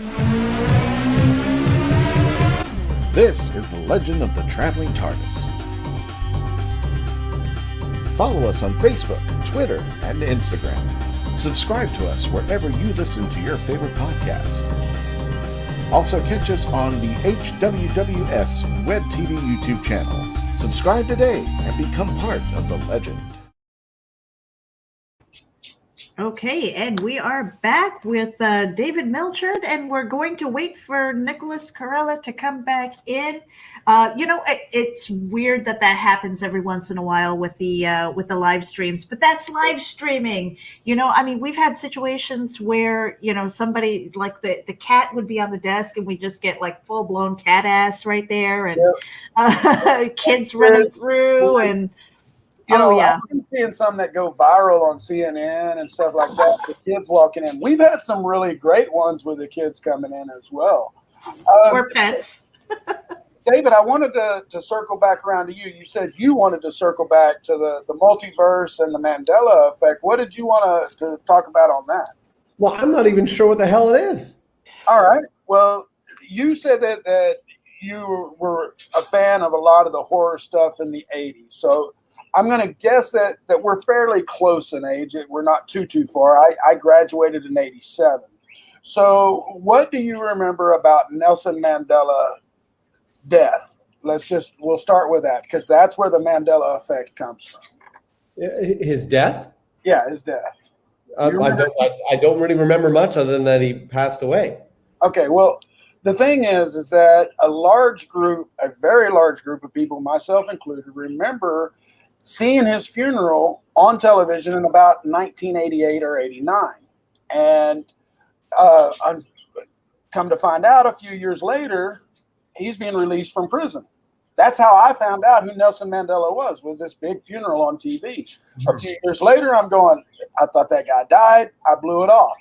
This is the Legend of the Traveling TARDIS. Follow us on Facebook, Twitter, and Instagram. Subscribe to us wherever you listen to your favorite podcasts. Also catch us on the HWWS Web TV YouTube channel. Subscribe today and become part of the legend. Okay, and we are back with David Milchard, and we're going to wait for Nicholas Carella to come back in. It's weird that happens every once in a while with the live streams, but that's live streaming. We've had situations where somebody like the cat would be on the desk, and we just get like full blown cat ass right there, and kids running through and. I've been seeing some that go viral on CNN and stuff like that. The kids walking in. We've had some really great ones with the kids coming in as well. Or pets. David, I wanted to circle back around to you. You said you wanted to circle back to the multiverse and the Mandela effect. What did you want to talk about on that? Well, I'm not even sure what the hell it is. All right. Well, you said that you were a fan of a lot of the horror stuff in the 80s. So I'm going to guess that we're fairly close in age. We're not too far. I graduated in 87. So what do you remember about Nelson Mandela death? We'll start with that because that's where the Mandela effect comes from. His death? Yeah, his death. I don't really remember much other than that he passed away. Okay, well, the thing is that a very large group of people, myself included, remember seeing his funeral on television in about 1988 or 89. And come to find out a few years later, he's being released from prison. That's how I found out who Nelson Mandela was this big funeral on TV. A few years later, I thought that guy died. I blew it off.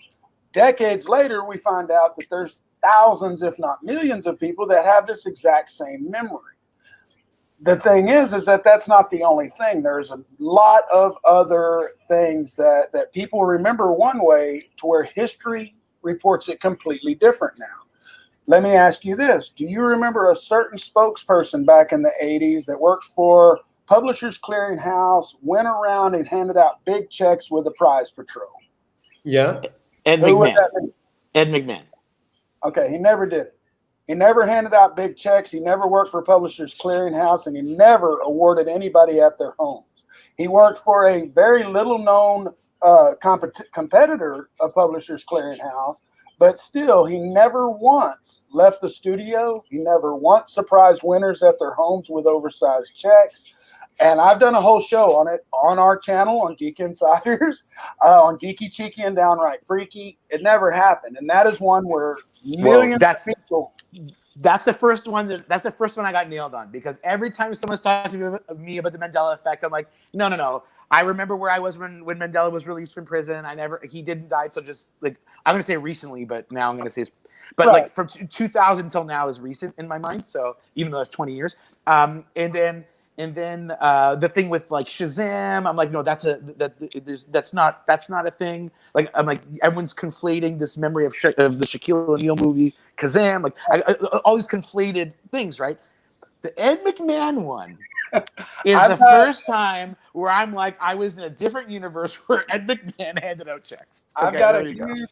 Decades later, we find out that there's thousands, if not millions of people that have this exact same memory. The thing is that that's not the only thing. There's a lot of other things that people remember one way to where history reports it completely different now. Let me ask you this. Do you remember a certain spokesperson back in the 80s that worked for Publishers Clearinghouse, went around and handed out big checks with a prize patrol? Yeah. Ed Who would McMahon. that be? Ed McMahon. Okay, he never did it. He never handed out big checks. He never worked for Publishers Clearinghouse, and he never awarded anybody at their homes. He worked for a very little-known competitor of Publishers Clearinghouse, but still, he never once left the studio. He never once surprised winners at their homes with oversized checks. And I've done a whole show on it on our channel on Geek Insiders, on Geeky Cheeky and Downright Freaky. It never happened, and that is one where millions of people. That's the first one. That's the first one I got nailed on, because every time someone's talking to me about the Mandela effect, I'm like, no. I remember where I was when Mandela was released from prison. He didn't die. So just like, I'm going to say recently, but now I'm going to say, but Right. like from 2000 until now is recent in my mind. So even though that's 20 years. And then the thing with like Shazam, I'm like, no, that's not a thing. Like, I'm like, everyone's conflating this memory of the Shaquille O'Neal movie, Kazam, like all these conflated things, right? The Ed McMahon one is the first time where I'm like, I was in a different universe where Ed McMahon handed out checks. Okay, I've got a huge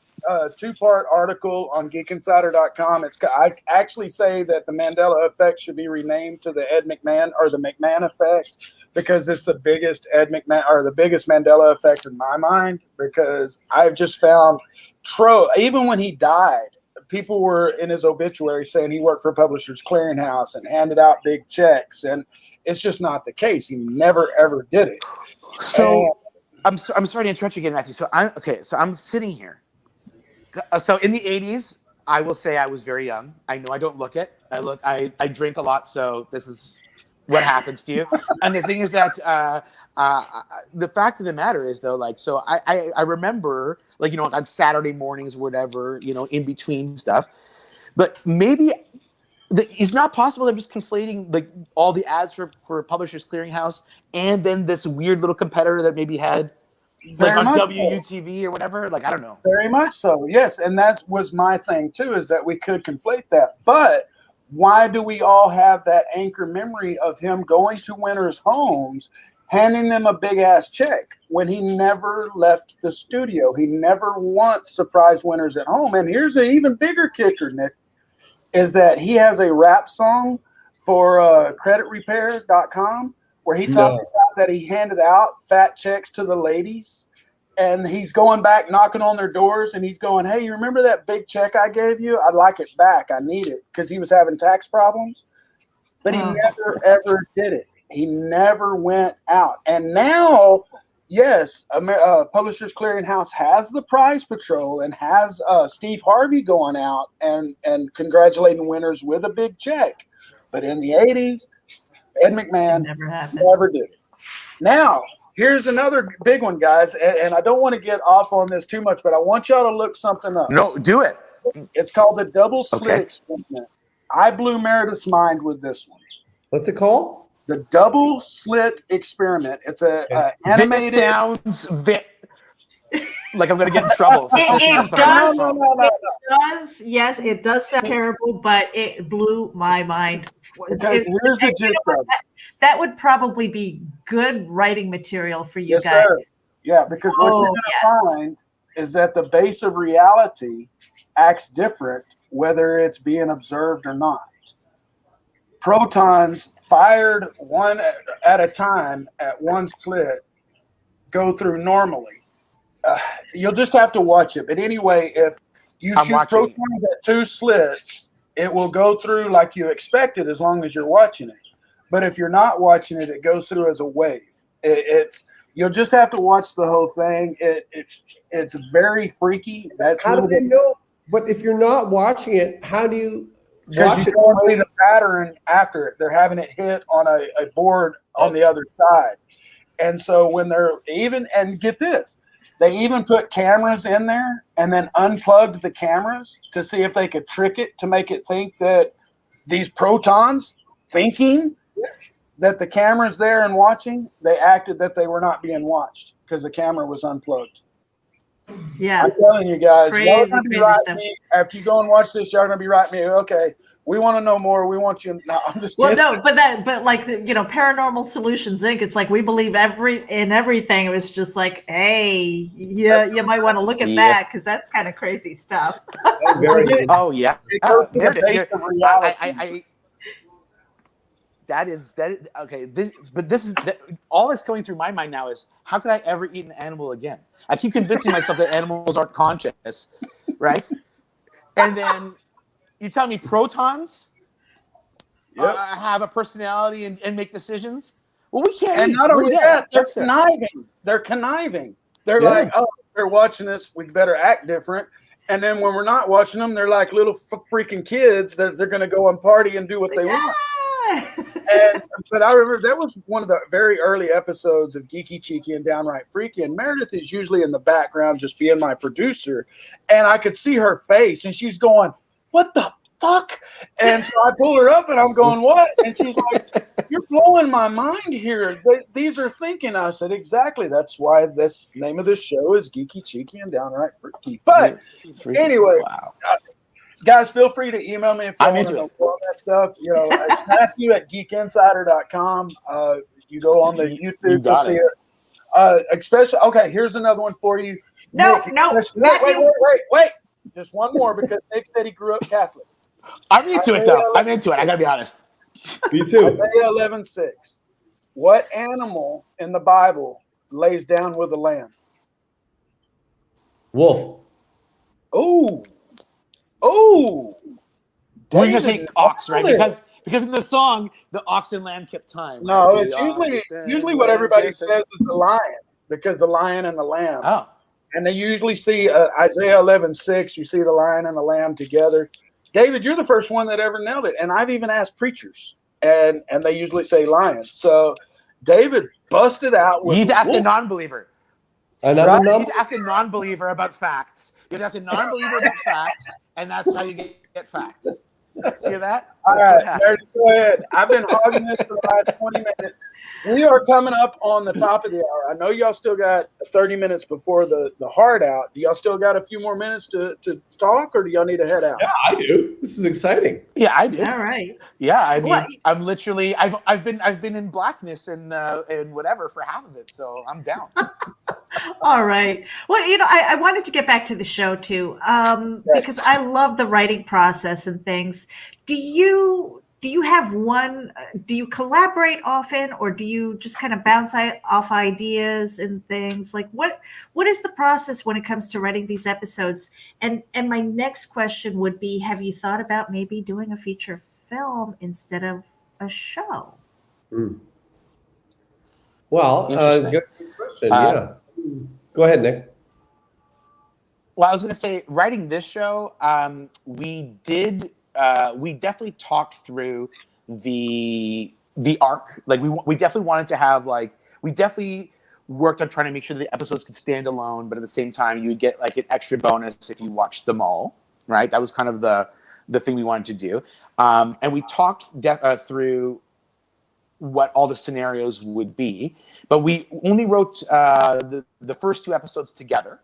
two-part article on GeekInsider.com. I actually say that the Mandela effect should be renamed to the Ed McMahon or the McMahon effect, because it's the biggest Ed McMahon or the biggest Mandela effect in my mind. Because I've just found even when he died, people were in his obituary saying he worked for Publishers Clearinghouse and handed out big checks, and it's just not the case. He never ever did it. So I'm sorry to interrupt you again, Matthew. So I'm sitting here. So in the 80s, I will say I was very young. I know I don't look it. I drink a lot, so this is what happens to you. And the thing is that the fact of the matter is, though, like, so I remember, like, on Saturday mornings or whatever, in between stuff. But maybe it's not possible they're just conflating like all the ads for Publishers Clearinghouse and then this weird little competitor that maybe had like on WUTV or whatever. Like, I don't know. Very much so, yes. And that was my thing too, is that we could conflate that. But why do we all have that anchor memory of him going to winners' homes, handing them a big ass check when he never left the studio? He never once surprised winners at home. And here's an even bigger kicker, Nick, is that he has a rap song for creditrepair.com where he talks about that he handed out fat checks to the ladies, and he's going back knocking on their doors, and he's going, hey, you remember that big check I gave you? I'd like it back. I need it, because he was having tax problems. But he never, ever did it. He never went out. And now, yes, Publishers Clearinghouse has the prize patrol and has Steve Harvey going out and congratulating winners with a big check. But in the 80s, Ed McMahon never did it. Now, here's another big one, guys, and I don't want to get off on this too much, but I want y'all to look something up. No, do it. It's called the Double Slit Experiment. I blew Meredith's mind with this one. What's it called? The Double Slit Experiment. It's a animated. This sounds like I'm going to get in trouble. It does. Yes, it does sound terrible, but it blew my mind. Here's the gist of it. That would probably be good writing material for you guys. Sir. Yeah, because what you're going to find is that the base of reality acts different whether it's being observed or not. Protons fired one at a time at one slit go through normally. You'll just have to watch it. But anyway, if you shoot protons at two slits, it will go through like you expected as long as you're watching it. But if you're not watching it, it goes through as a wave. You'll just have to watch the whole thing. It's very freaky. How do they know? But if you're not watching it, how do you watch it? You don't see the pattern after it. They're having it hit on a board on the other side. And so when they're and get this, they even put cameras in there and then unplugged the cameras to see if they could trick it to make it think that these protons, thinking that the camera's there and watching, they acted that they were not being watched because the camera was unplugged. Yeah. I'm telling you guys, y'all are Crazy, gonna be crazy writing stuff. me after you go and watch this. Y'all are gonna be writing me. Okay, we want to know more. We want you. No, I'm just Well, kidding. no, but like, Paranormal Solutions Inc. It's like we believe in everything. It was just like, hey, you might want to look at that because that's kind of crazy stuff. Oh yeah. It goes to the Meredith, base of reality. That is okay. This is all that's going through my mind now is how could I ever eat an animal again? I keep convincing myself that animals aren't conscious, right? And then you tell me protons have a personality and make decisions. Well, we can't. And eat. not We're only dead. that, they're That's it. conniving. They're conniving. They're Yeah. like, oh, they're watching us. We better act different. And then when we're not watching them, they're like little freaking kids. They're going to go and party and do what they want. But I remember that was one of the very early episodes of Geeky Cheeky and Downright Freaky. And Meredith is usually in the background just being my producer. And I could see her face and she's going, what the fuck? And so I pull her up and I'm going, what? And she's like, you're blowing my mind here. These are thinking. I said, exactly. That's why this name of this show is Geeky Cheeky and Downright Freaky. But anyway, Wow. guys, feel free to email me if you I'm want to into know more on that stuff. It's Matthew at GeekInsider.com. You go on the YouTube, you'll see it. Especially, okay, here's another one for you. No, Nick, Matthew. wait. Just one more because Nick said he grew up Catholic. I'm into it though. I'm into it. I gotta be honest. Me too. Isaiah 11:6. What animal in the Bible lays down with a lamb? Wolf. Oh. We're gonna say ox, right? Because in the song, the ox and lamb kept time. No, right? it's usually what everybody says is the lion, because the lion and the lamb. Oh. And they usually see Isaiah 11:6. You see the lion and the lamb together. David, you're the first one that ever nailed it. And I've even asked preachers, and they usually say lion. So David busted out with You need to ask a wolf. non-believer. You need to ask a non-believer about facts. You have to ask a non-believer about facts, and that's how you get facts. Hear that? All That's right, Meredith, go ahead. I've been hogging this for the last 20 minutes. We are coming up on the top of the hour. I know y'all still got 30 minutes before the hard out. Do y'all still got a few more minutes to talk, or do y'all need to head out? Yeah, I do. This is exciting. Yeah, I did. All right. Yeah, I mean, Well, I'm literally, I've been in blackness and whatever for half of it, so I'm down. All right. Well, I wanted to get back to the show too, because I love the writing process and things. Do you have one? Do you collaborate often, or do you just kind of bounce off ideas and things? Like what is the process when it comes to writing these episodes? And my next question would be: have you thought about maybe doing a feature film instead of a show? Well, good question. Yeah. Go ahead, Nick. Well, I was going to say, writing this show, we definitely talked through the arc. Like we definitely wanted to have we definitely worked on trying to make sure that the episodes could stand alone, but at the same time you would get like an extra bonus if you watched them all. Right, that was kind of the thing we wanted to do, and we talked through what all the scenarios would be, but we only wrote the first two episodes together.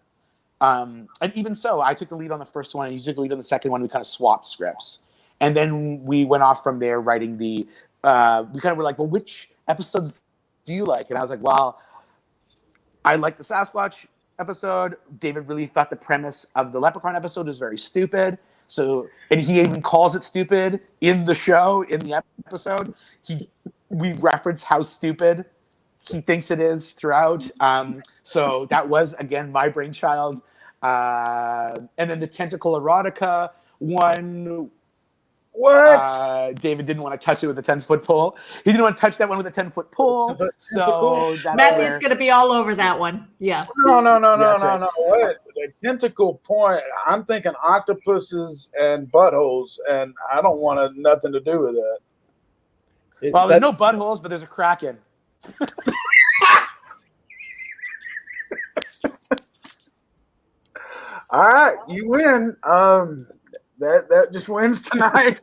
And even so, I took the lead on the first one, and you took the lead on the second one. We kind of swapped scripts. And then we went off from there writing we kind of were like, well, which episodes do you like? And I was like, well, I like the Sasquatch episode. David really thought the premise of the Leprechaun episode is very stupid. So, and he even calls it stupid in the show, in the episode. We reference how stupid he thinks it is throughout. So that was, again, my brainchild. And then the Tentacle Erotica one. What? David didn't want to touch it with a 10-foot pole. He didn't want to touch that one with a 10-foot pole. So that's Matthew's going to be all over that one. Yeah. No. What? The tentacle point. I'm thinking octopuses and buttholes, and I don't want nothing to do with that. Well, there's no buttholes, but there's a kraken. All right, you win. That just wins tonight.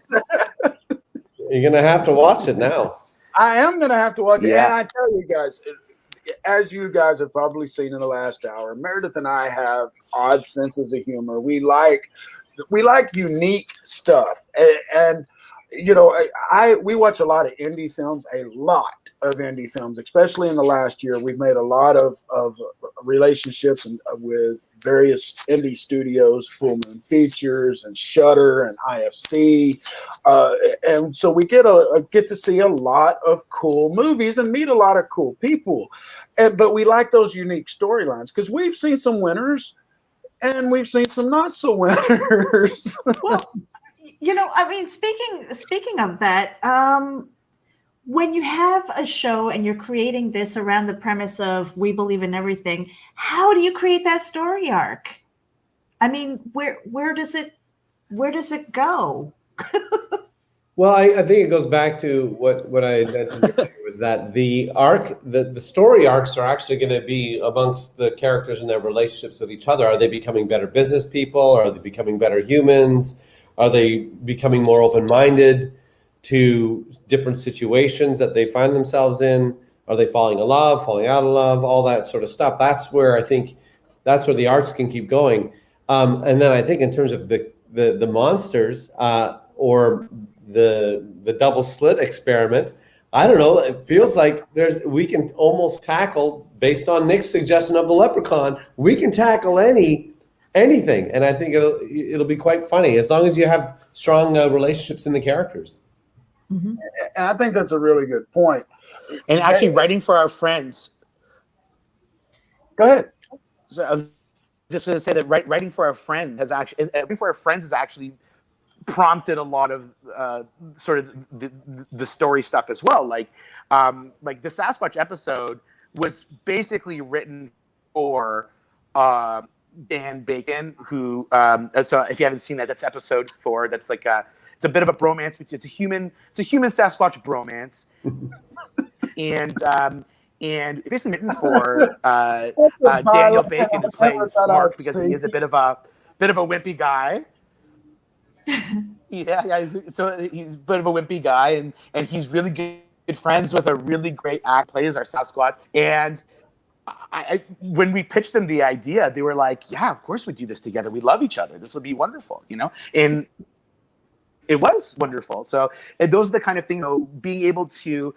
You're gonna have to watch it now. I am gonna have to watch it, and I tell you guys, as you guys have probably seen in the last hour, Meredith and I have odd senses of humor. We like unique stuff, and you know, we watch a lot of indie films, especially in the last year. We've made a lot of relationships with various indie studios, Full Moon Features and Shudder and IFC, and so we get to see a lot of cool movies and meet a lot of cool people, but we like those unique storylines because we've seen some winners and we've seen some not so winners. Well, you know, I mean, speaking of that, when you have a show and you're creating this around the premise of we believe in everything, how do you create that story arc? I mean, where does it go? Well, I think it goes back to what I mentioned earlier, was that the story arcs are actually going to be amongst the characters and their relationships with each other. Are they becoming better business people? Are they becoming better humans? Are they becoming more open-minded to different situations that they find themselves in? Are they falling in love, falling out of love, all that sort of stuff? That's where the arcs can keep going. And then I think in terms of the monsters or the double slit experiment, I don't know. It feels like we can almost tackle, based on Nick's suggestion of the leprechaun, we can tackle anything, and I think it'll be quite funny as long as you have strong relationships in the characters. Mm-hmm. And I think that's a really good point. And actually, writing for our friends. Go ahead. So I was just going to say that writing for our friend has actually prompted a lot of sort of the story stuff as well. Like the Sasquatch episode was basically written for Dan Bacon, who so if you haven't seen that, that's episode 4. That's like it's a bit of a bromance. It's a human Sasquatch bromance, and basically written for Daniel Bacon, who plays Mark, because he is a bit of a wimpy guy. Yeah. So he's a bit of a wimpy guy, and he's really good friends with a really great actor plays our Sasquatch. And when we pitched them the idea, they were like, "Yeah, of course we do this together. We love each other. This will be wonderful," you know. And it was wonderful. So those are the kind of things, being able to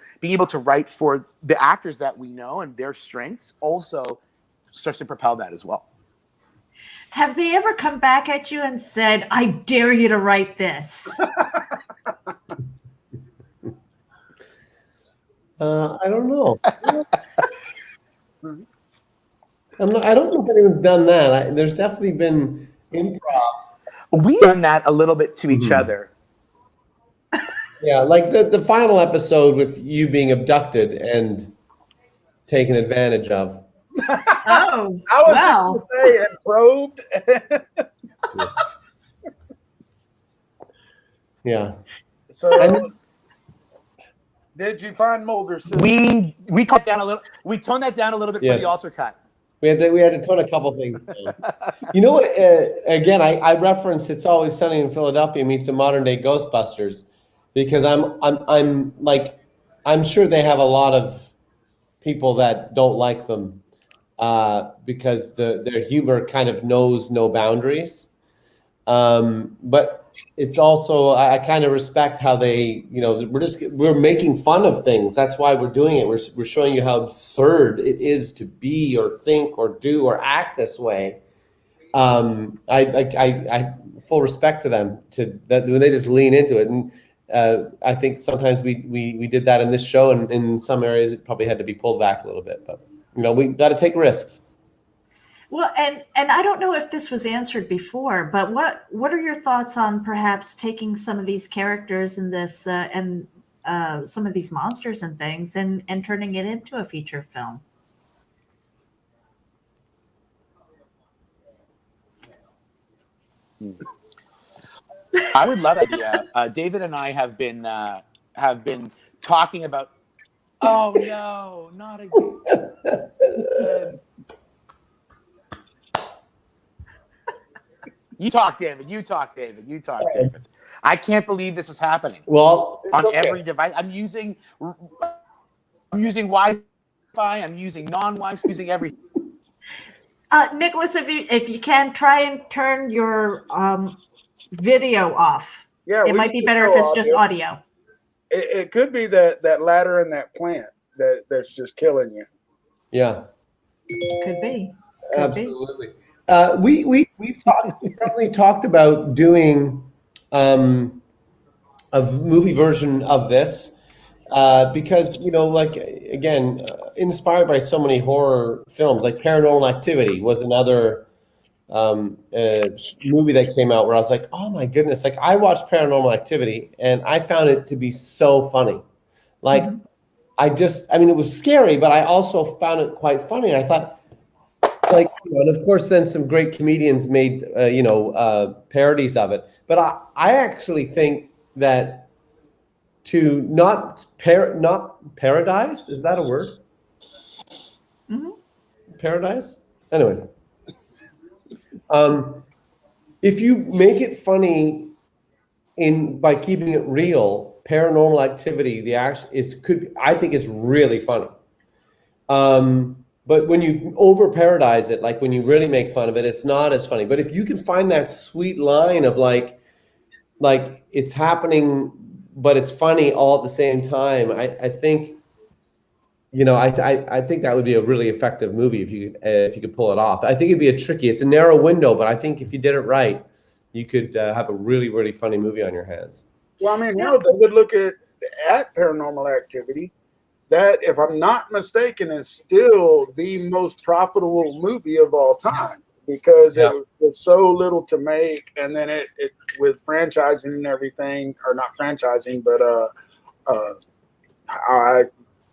write for the actors that we know and their strengths also starts to propel that as well. Have they ever come back at you and said, "I dare you to write this"? I don't know. I don't know if anyone's done that. There's definitely been improv. We've done that a little bit to each other. Yeah, like the final episode with you being abducted and taken advantage of. Oh, I was going to say, and probed. Yeah. So, did you find Mulder's sister? We cut down a little. We toned that down a little bit for the altar cut. We had to tone a couple things down. You know what? Again, I reference It's Always Sunny in Philadelphia meets a modern day Ghostbusters, because I'm sure they have a lot of people that don't like them because their humor kind of knows no boundaries. But it's also, I kind of respect how they, we're making fun of things. That's why we're doing it. We're showing you how absurd it is to be or think or do or act this way. I full respect to them that when they just lean into it. And I think sometimes we did that in this show, and in some areas it probably had to be pulled back a little bit. But we got to take risks. Well, and I don't know if this was answered before, but what are your thoughts on perhaps taking some of these characters in this and some of these monsters and things and turning it into a feature film? I would love that idea. David and I have been talking about. Oh no, not again. You talk, David. I can't believe this is happening. Well, on every device, I'm using Wi-Fi I'm using non-wipes, using everything. Nicholas, if you can, try and turn your video off. Yeah, it might be better if it's just audio. It could be that ladder in that plant that's just killing you. Yeah, could be. Absolutely. We've definitely talked about doing a movie version of this. Because, like, again, inspired by so many horror films, like Paranormal Activity was another movie that came out where I was like, oh my goodness, like I watched Paranormal Activity and I found it to be so funny. Like, it was scary, but I also found it quite funny. I thought, like, and of course then some great comedians made, parodies of it. But I actually think that to not parodize, is that a word? Mm-hmm. Paradise? Anyway. If you make it funny by keeping it real, Paranormal Activity, the action I think is really funny. But when you over parodize it, like when you really make fun of it, it's not as funny. But if you can find that sweet line of like it's happening, but it's funny all at the same time, I think, I think that would be a really effective movie if you could pull it off. I think it'd be it's a narrow window, but I think if you did it right, you could have a really, really funny movie on your hands. Well, they would look at Paranormal Activity. That, if I'm not mistaken, is still the most profitable movie of all time because it was so little to make, and then it with franchising and everything, or not franchising, but I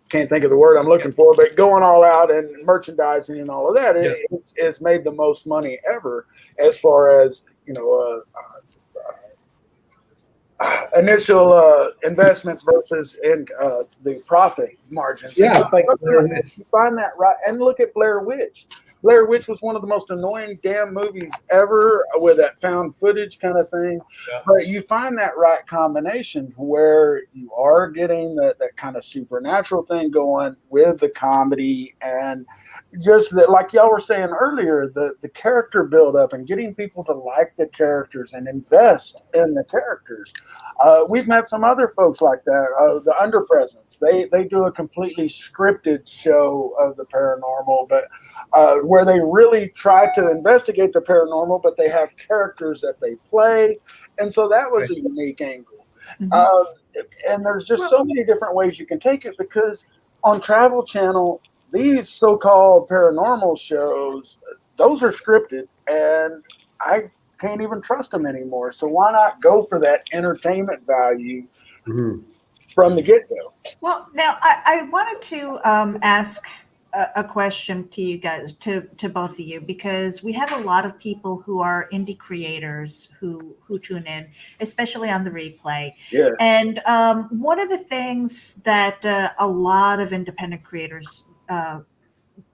can't think of the word I'm looking for, but going all out and merchandising and all of that, it's made the most money ever as far as initial investment versus in the profit margins. Yeah, it's like you find that right, and look at Blair Witch. Blair Witch was one of the most annoying damn movies ever with that found footage kind of thing. Yeah. But you find that right combination where you are getting that kind of supernatural thing going with the comedy, and just that, like y'all were saying earlier, the character build up and getting people to like the characters and invest in the characters. We've met some other folks like that. The Underpresents, they do a completely scripted show of the paranormal, but where they really try to investigate the paranormal, but they have characters that they play. And so that was a unique angle. Mm-hmm. And there's just so many different ways you can take it, because on Travel Channel, these so-called paranormal shows, those are scripted, and I can't even trust them anymore. So why not go for that entertainment value from the get-go? Well, now I wanted to ask a question to you guys, to both of you, because we have a lot of people who are indie creators who tune in, especially on the replay. Yeah. And one of the things that a lot of independent creators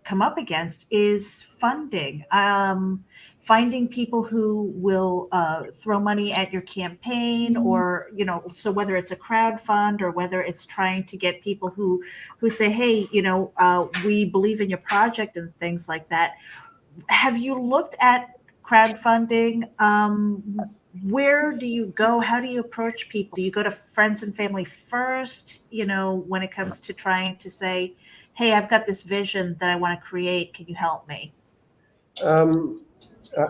come up against is funding. Finding people who will throw money at your campaign, or, so whether it's a crowd fund or whether it's trying to get people who say, hey, we believe in your project and things like that. Have you looked at crowdfunding? Where do you go? How do you approach people? Do you go to friends and family first, when it comes to trying to say, hey, I've got this vision that I want to create. Can you help me?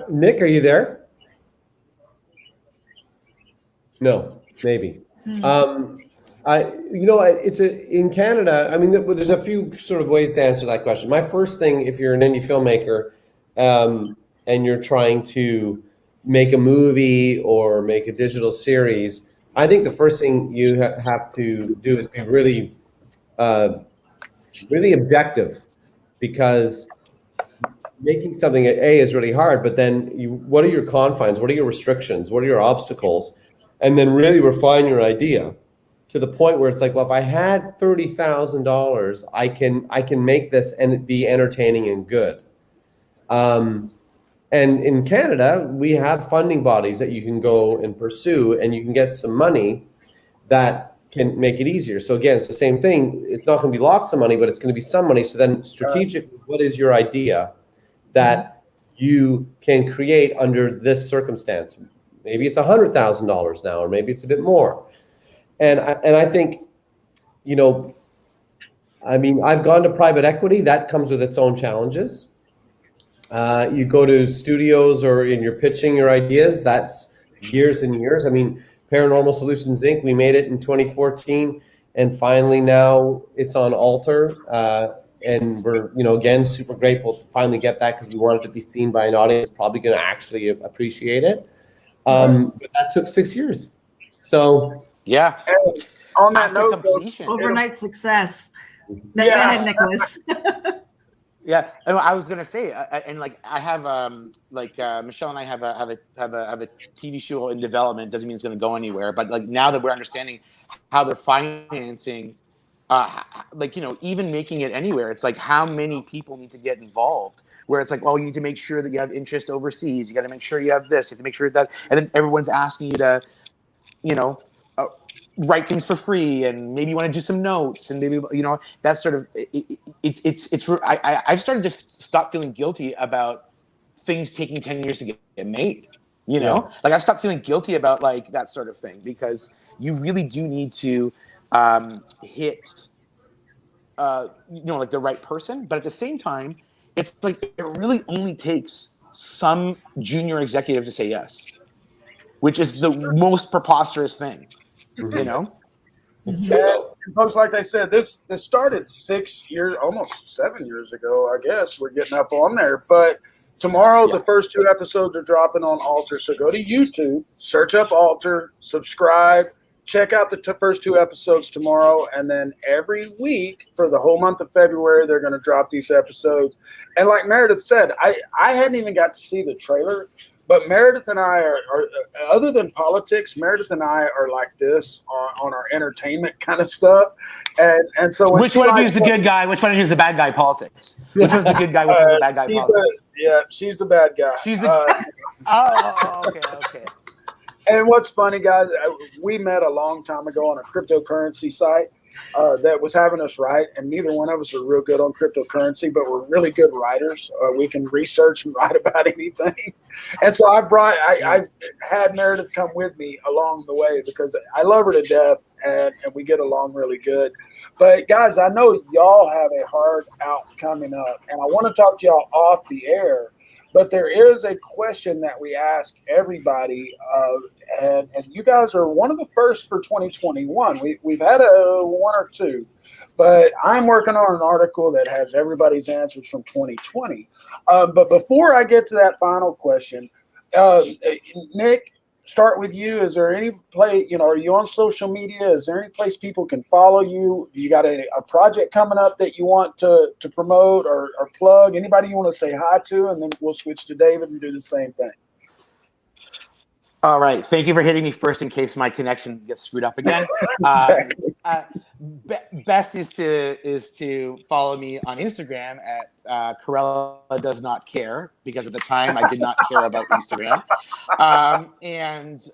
Nick, are you there? No, maybe. It's in Canada. I mean, there's a few sort of ways to answer that question. My first thing, if you're an indie filmmaker and you're trying to make a movie or make a digital series, I think the first thing you have to do is be really, really objective, because making something is really hard, but then what are your confines? What are your restrictions? What are your obstacles? And then really refine your idea to the point where it's like, well, if I had $30,000, I can make this and it be entertaining and good. And in Canada, we have funding bodies that you can go and pursue, and you can get some money that can make it easier. So again, it's the same thing. It's not going to be lots of money, but it's going to be some money. So then strategically, what is your idea that you can create under this circumstance? Maybe it's $100,000 now, or maybe it's a bit more. And I think, you know, I mean, I've gone to private equity. That comes with its own challenges. You go to studios or you're pitching your ideas. That's years and years. I mean, Paranormal Solutions Inc. We made it in 2014, and finally now it's on Alter. And we're, you know, again, super grateful to finally get that, because we wanted to be seen by an audience probably going to actually appreciate it. But that took 6 years. So yeah. And on that After note, completion. Overnight success. Go Yeah. ahead, Nicholas. Yeah, and I was gonna say, and like I have, Michelle and I have a TV show in development. Doesn't mean it's gonna go anywhere, but like now that we're understanding how they're financing, like, you know, even making it anywhere, it's like how many people need to get involved. Where it's like, well, you need to make sure that you have interest overseas. You got to make sure you have this. You have to make sure that, and then everyone's asking you to, you know, write things for free, and maybe you want to do some notes, and maybe, you know, that's sort of I've started to stop feeling guilty about things taking 10 years to get made. You know, like I've stopped feeling guilty about like that sort of thing, because you really do need to hit you know, like the right person, but at the same time, it's like it really only takes some junior executive to say yes, which is the most preposterous thing. You know, and folks, like they said, this started 6 years, almost 7 years ago. I guess we're getting up on there. But tomorrow, the first 2 episodes are dropping on Alter. So go to YouTube, search up Alter, subscribe, check out the first 2 episodes tomorrow, and then every week for the whole month of February, they're going to drop these episodes. And like Meredith said, I hadn't even got to see the trailer. But Meredith and I are other than politics, Meredith and I are like this on our entertainment kind of stuff. And so when which one of you is the good guy? Which one of you is the bad guy? Politics. Which one's the good guy? Which one's the bad guy? Politics. She's the bad guy. She's the. Oh, okay. And what's funny, guys, we met a long time ago on a cryptocurrency site that was having us write, and neither one of us are real good on cryptocurrency, but we're really good writers. We can research and write about anything. And so I had Meredith come with me along the way, because I love her to death, and we get along really good. But guys, I know y'all have a hard out coming up, and I want to talk to y'all off the air. But there is a question that we ask everybody, and you guys are one of the first for 2021. We've had one or two, but I'm working on an article that has everybody's answers from 2020. But before I get to that final question, Nick, start with you. Is there any place, you know, are you on social media? Is there any place people can follow you? You got a project coming up that you want to promote or plug? Anybody you want to say hi to? And then we'll switch to David and do the same thing. All right. Thank you for hitting me first in case my connection gets screwed up again. Exactly. Best is to follow me on Instagram at Carella Does Not Care, because at the time I did not care about Instagram. And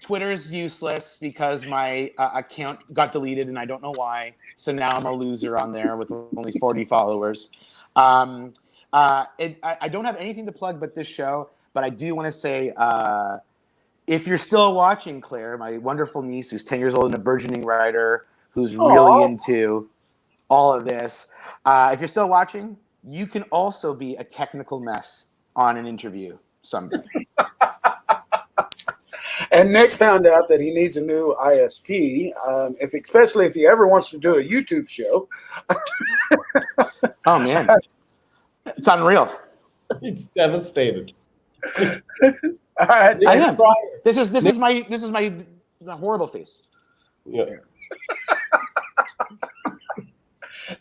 Twitter's useless because my account got deleted and I don't know why. So now I'm a loser on there with only 40 followers. I don't have anything to plug but this show. But I do want to say, if you're still watching, Claire, my wonderful niece who's 10 years old and a burgeoning writer who's really into all of this, if you're still watching, you can also be a technical mess on an interview someday. And Nick found out that he needs a new ISP, especially if he ever wants to do a YouTube show. Oh, man. It's unreal. It's devastated. All right, I am. This is my horrible face. Yeah.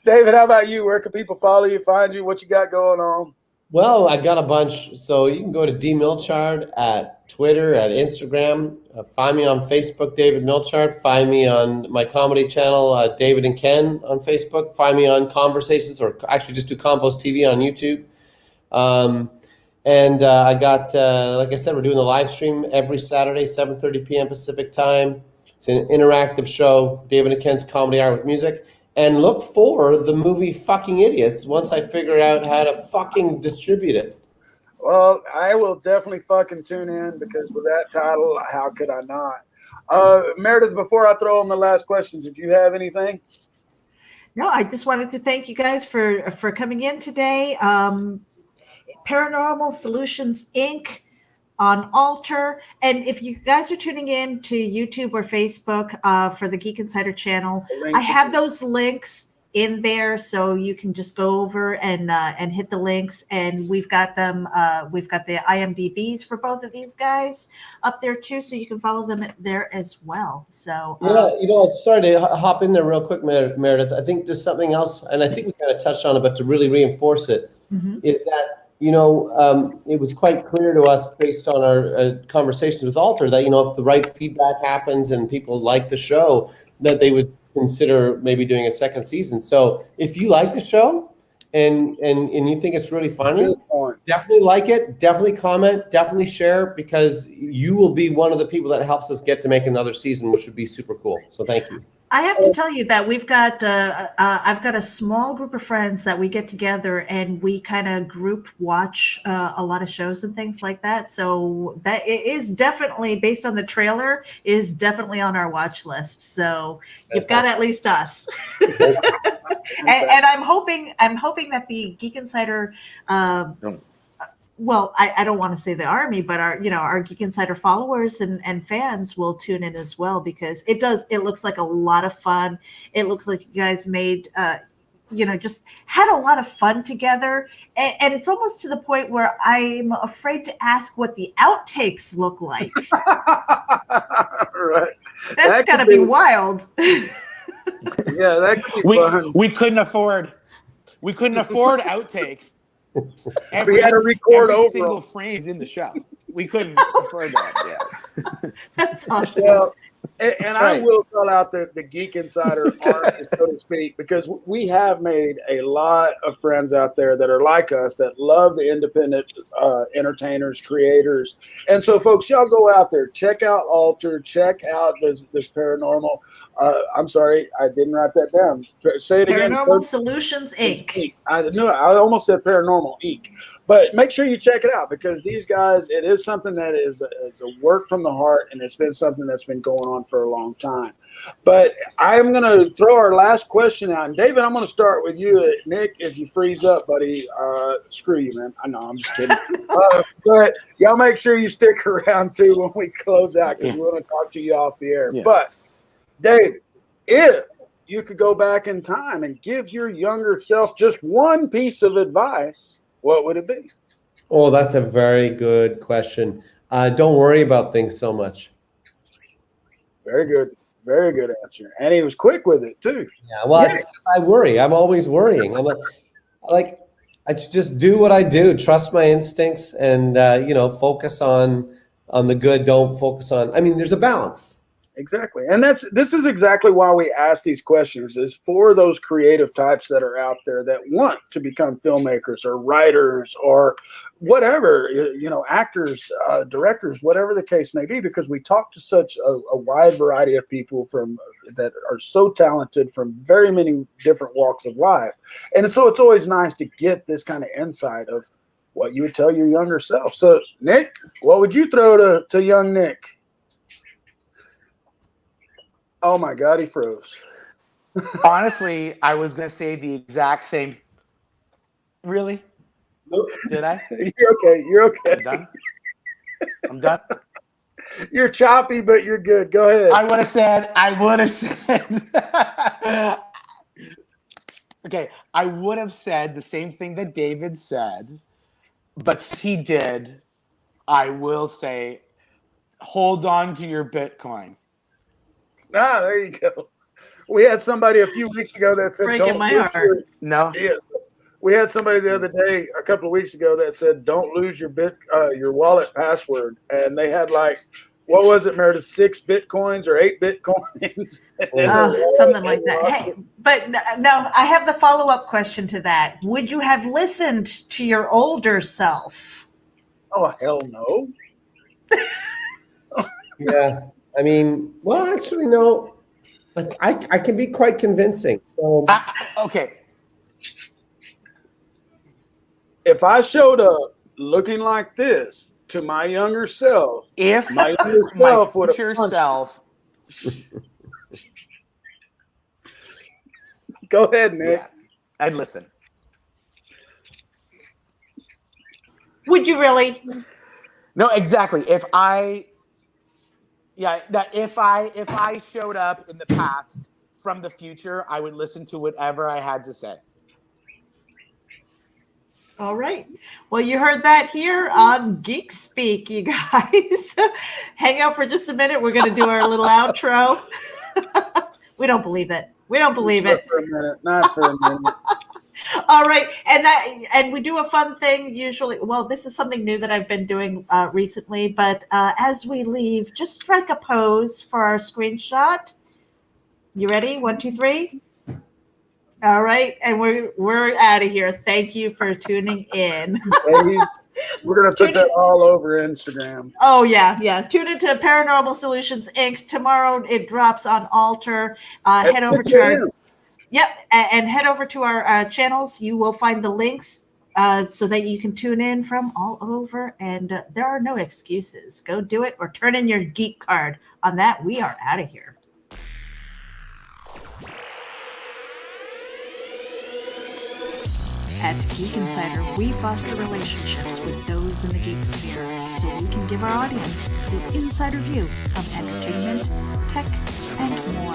David, how about you? Where can people follow you, find you? What you got going on? Well, I got a bunch. So you can go to D Milchard at Twitter, at Instagram. Find me on Facebook, David Milchard. Find me on my comedy channel, David and Ken on Facebook. Find me on Conversations, or actually just do Convos TV on YouTube. And I got, like I said, we're doing the live stream every Saturday, 7:30 p.m. Pacific time. It's an interactive show, David and Ken's comedy hour with music. And look for the movie Fucking Idiots once I figure out how to fucking distribute it. Well, I will definitely fucking tune in, because with that title, how could I not? Meredith, before I throw in the last question, did you have anything? No, I just wanted to thank you guys for coming in today. Paranormal Solutions Inc. on Alter. And if you guys are tuning in to YouTube or Facebook for the Geek Insider channel, I have those links in there, so you can just go over and hit the links. And we've got them. We've got the IMDb's for both of these guys up there too, so you can follow them there as well. So yeah, sorry to hop in there real quick, Meredith. I think there's something else, and I think we kind of touched on it, but to really reinforce it, is that it was quite clear to us based on our conversations with Alter that if the right feedback happens and people like the show, that they would consider maybe doing a second season. So if you like the show and you think it's really funny, definitely like it, definitely comment, definitely share, because you will be one of the people that helps us get to make another season, which would be super cool. So thank you. I have to tell you that we've got I've got a small group of friends that we get together and we kind of group watch a lot of shows and things like that. So that it is definitely, based on the trailer, is definitely on our watch list. So you've got at least us. and I'm hoping that the Geek Insider well, I don't want to say the army, but our Geek Insider followers and fans will tune in as well, because it looks like a lot of fun. It looks like you guys made, just had a lot of fun together. And it's almost to the point where I'm afraid to ask what the outtakes look like. Right. That's got to be wild. Yeah, that could be fun. We couldn't afford outtakes. We had to record every over single frames in the show. We couldn't afford that. Yeah, that's awesome. Yeah. And right. I will call out the Geek Insider army, so to speak, because we have made a lot of friends out there that are like us, that love the independent entertainers, creators. And so, folks, y'all go out there, check out Alter, check out this paranormal. I'm sorry, I didn't write that down. Say it again. Paranormal Solutions Inc. I almost said Paranormal Inc. But make sure you check it out, because these guys, it is something that is a work from the heart, and it's been something that's been going on for a long time. But I'm going to throw our last question out. And David, I'm going to start with you. Nick, if you freeze up, buddy, screw you, man. I know, I'm just kidding. But y'all make sure you stick around, too, when we close out, because we're going to talk to you off the air. Yeah. But, David, if you could go back in time and give your younger self just one piece of advice, what would it be? Oh, that's a very good question. Don't worry about things so much. Very good. Very good answer. And he was quick with it, too. Yeah, well, I worry. I'm always worrying. I'm like, I just do what I do, trust my instincts, and, focus on the good. Don't focus on, there's a balance. Exactly. And this is exactly why we ask these questions, is for those creative types that are out there that want to become filmmakers or writers or whatever, actors, directors, whatever the case may be, because we talk to such a wide variety of people that are so talented from very many different walks of life. And so it's always nice to get this kind of insight of what you would tell your younger self. So, Nick, what would you throw to young Nick? Oh my God, he froze. Honestly, I was going to say the exact same. Really? Nope. Did I? You're okay. You're okay. I'm done. You're choppy, but you're good. Go ahead. I would have said. Okay, I would have said the same thing that David said, but since he did, I will say, hold on to your Bitcoin. Ah, there you go. We had somebody a few weeks ago that said, breaking my heart. No. Yes. We had somebody the other day, a couple of weeks ago, that said, don't lose your wallet password. And they had what was it, Meredith, 6 Bitcoins or 8 Bitcoins? Something like that. Hey, but now I have the follow-up question to that. Would you have listened to your older self? Oh, hell no. Yeah. I mean, well, actually, no. I can be quite convincing. So, Okay. If I showed up looking like this to my younger self, If my younger my self would have future punched self, me. Go ahead, Nick. yeah, I'd listen. Would you really? No, exactly. If I showed up in the past from the future, I would listen to whatever I had to say. All right. Well, you heard that here on Geek Speak, you guys. Hang out for just a minute. We're going to do our little outro. We don't believe it. We don't believe it. For a minute, not for a minute. All right. And we do a fun thing usually. Well, this is something new that I've been doing recently. But as we leave, just strike a pose for our screenshot. You ready? 1, 2, 3. All right, and we're out of here. Thank you for tuning in. We're gonna put that all over Instagram. Oh yeah. Tune into Paranormal Solutions Inc. Tomorrow it drops on Alter. Head over to our and head over to our channels. You will find the links so that you can tune in from all over. And there are no excuses. Go do it or turn in your geek card. On that, we are out of here. At GeekInsider, we foster relationships with those in the geek sphere so we can give our audience the insider view of entertainment, tech, and more.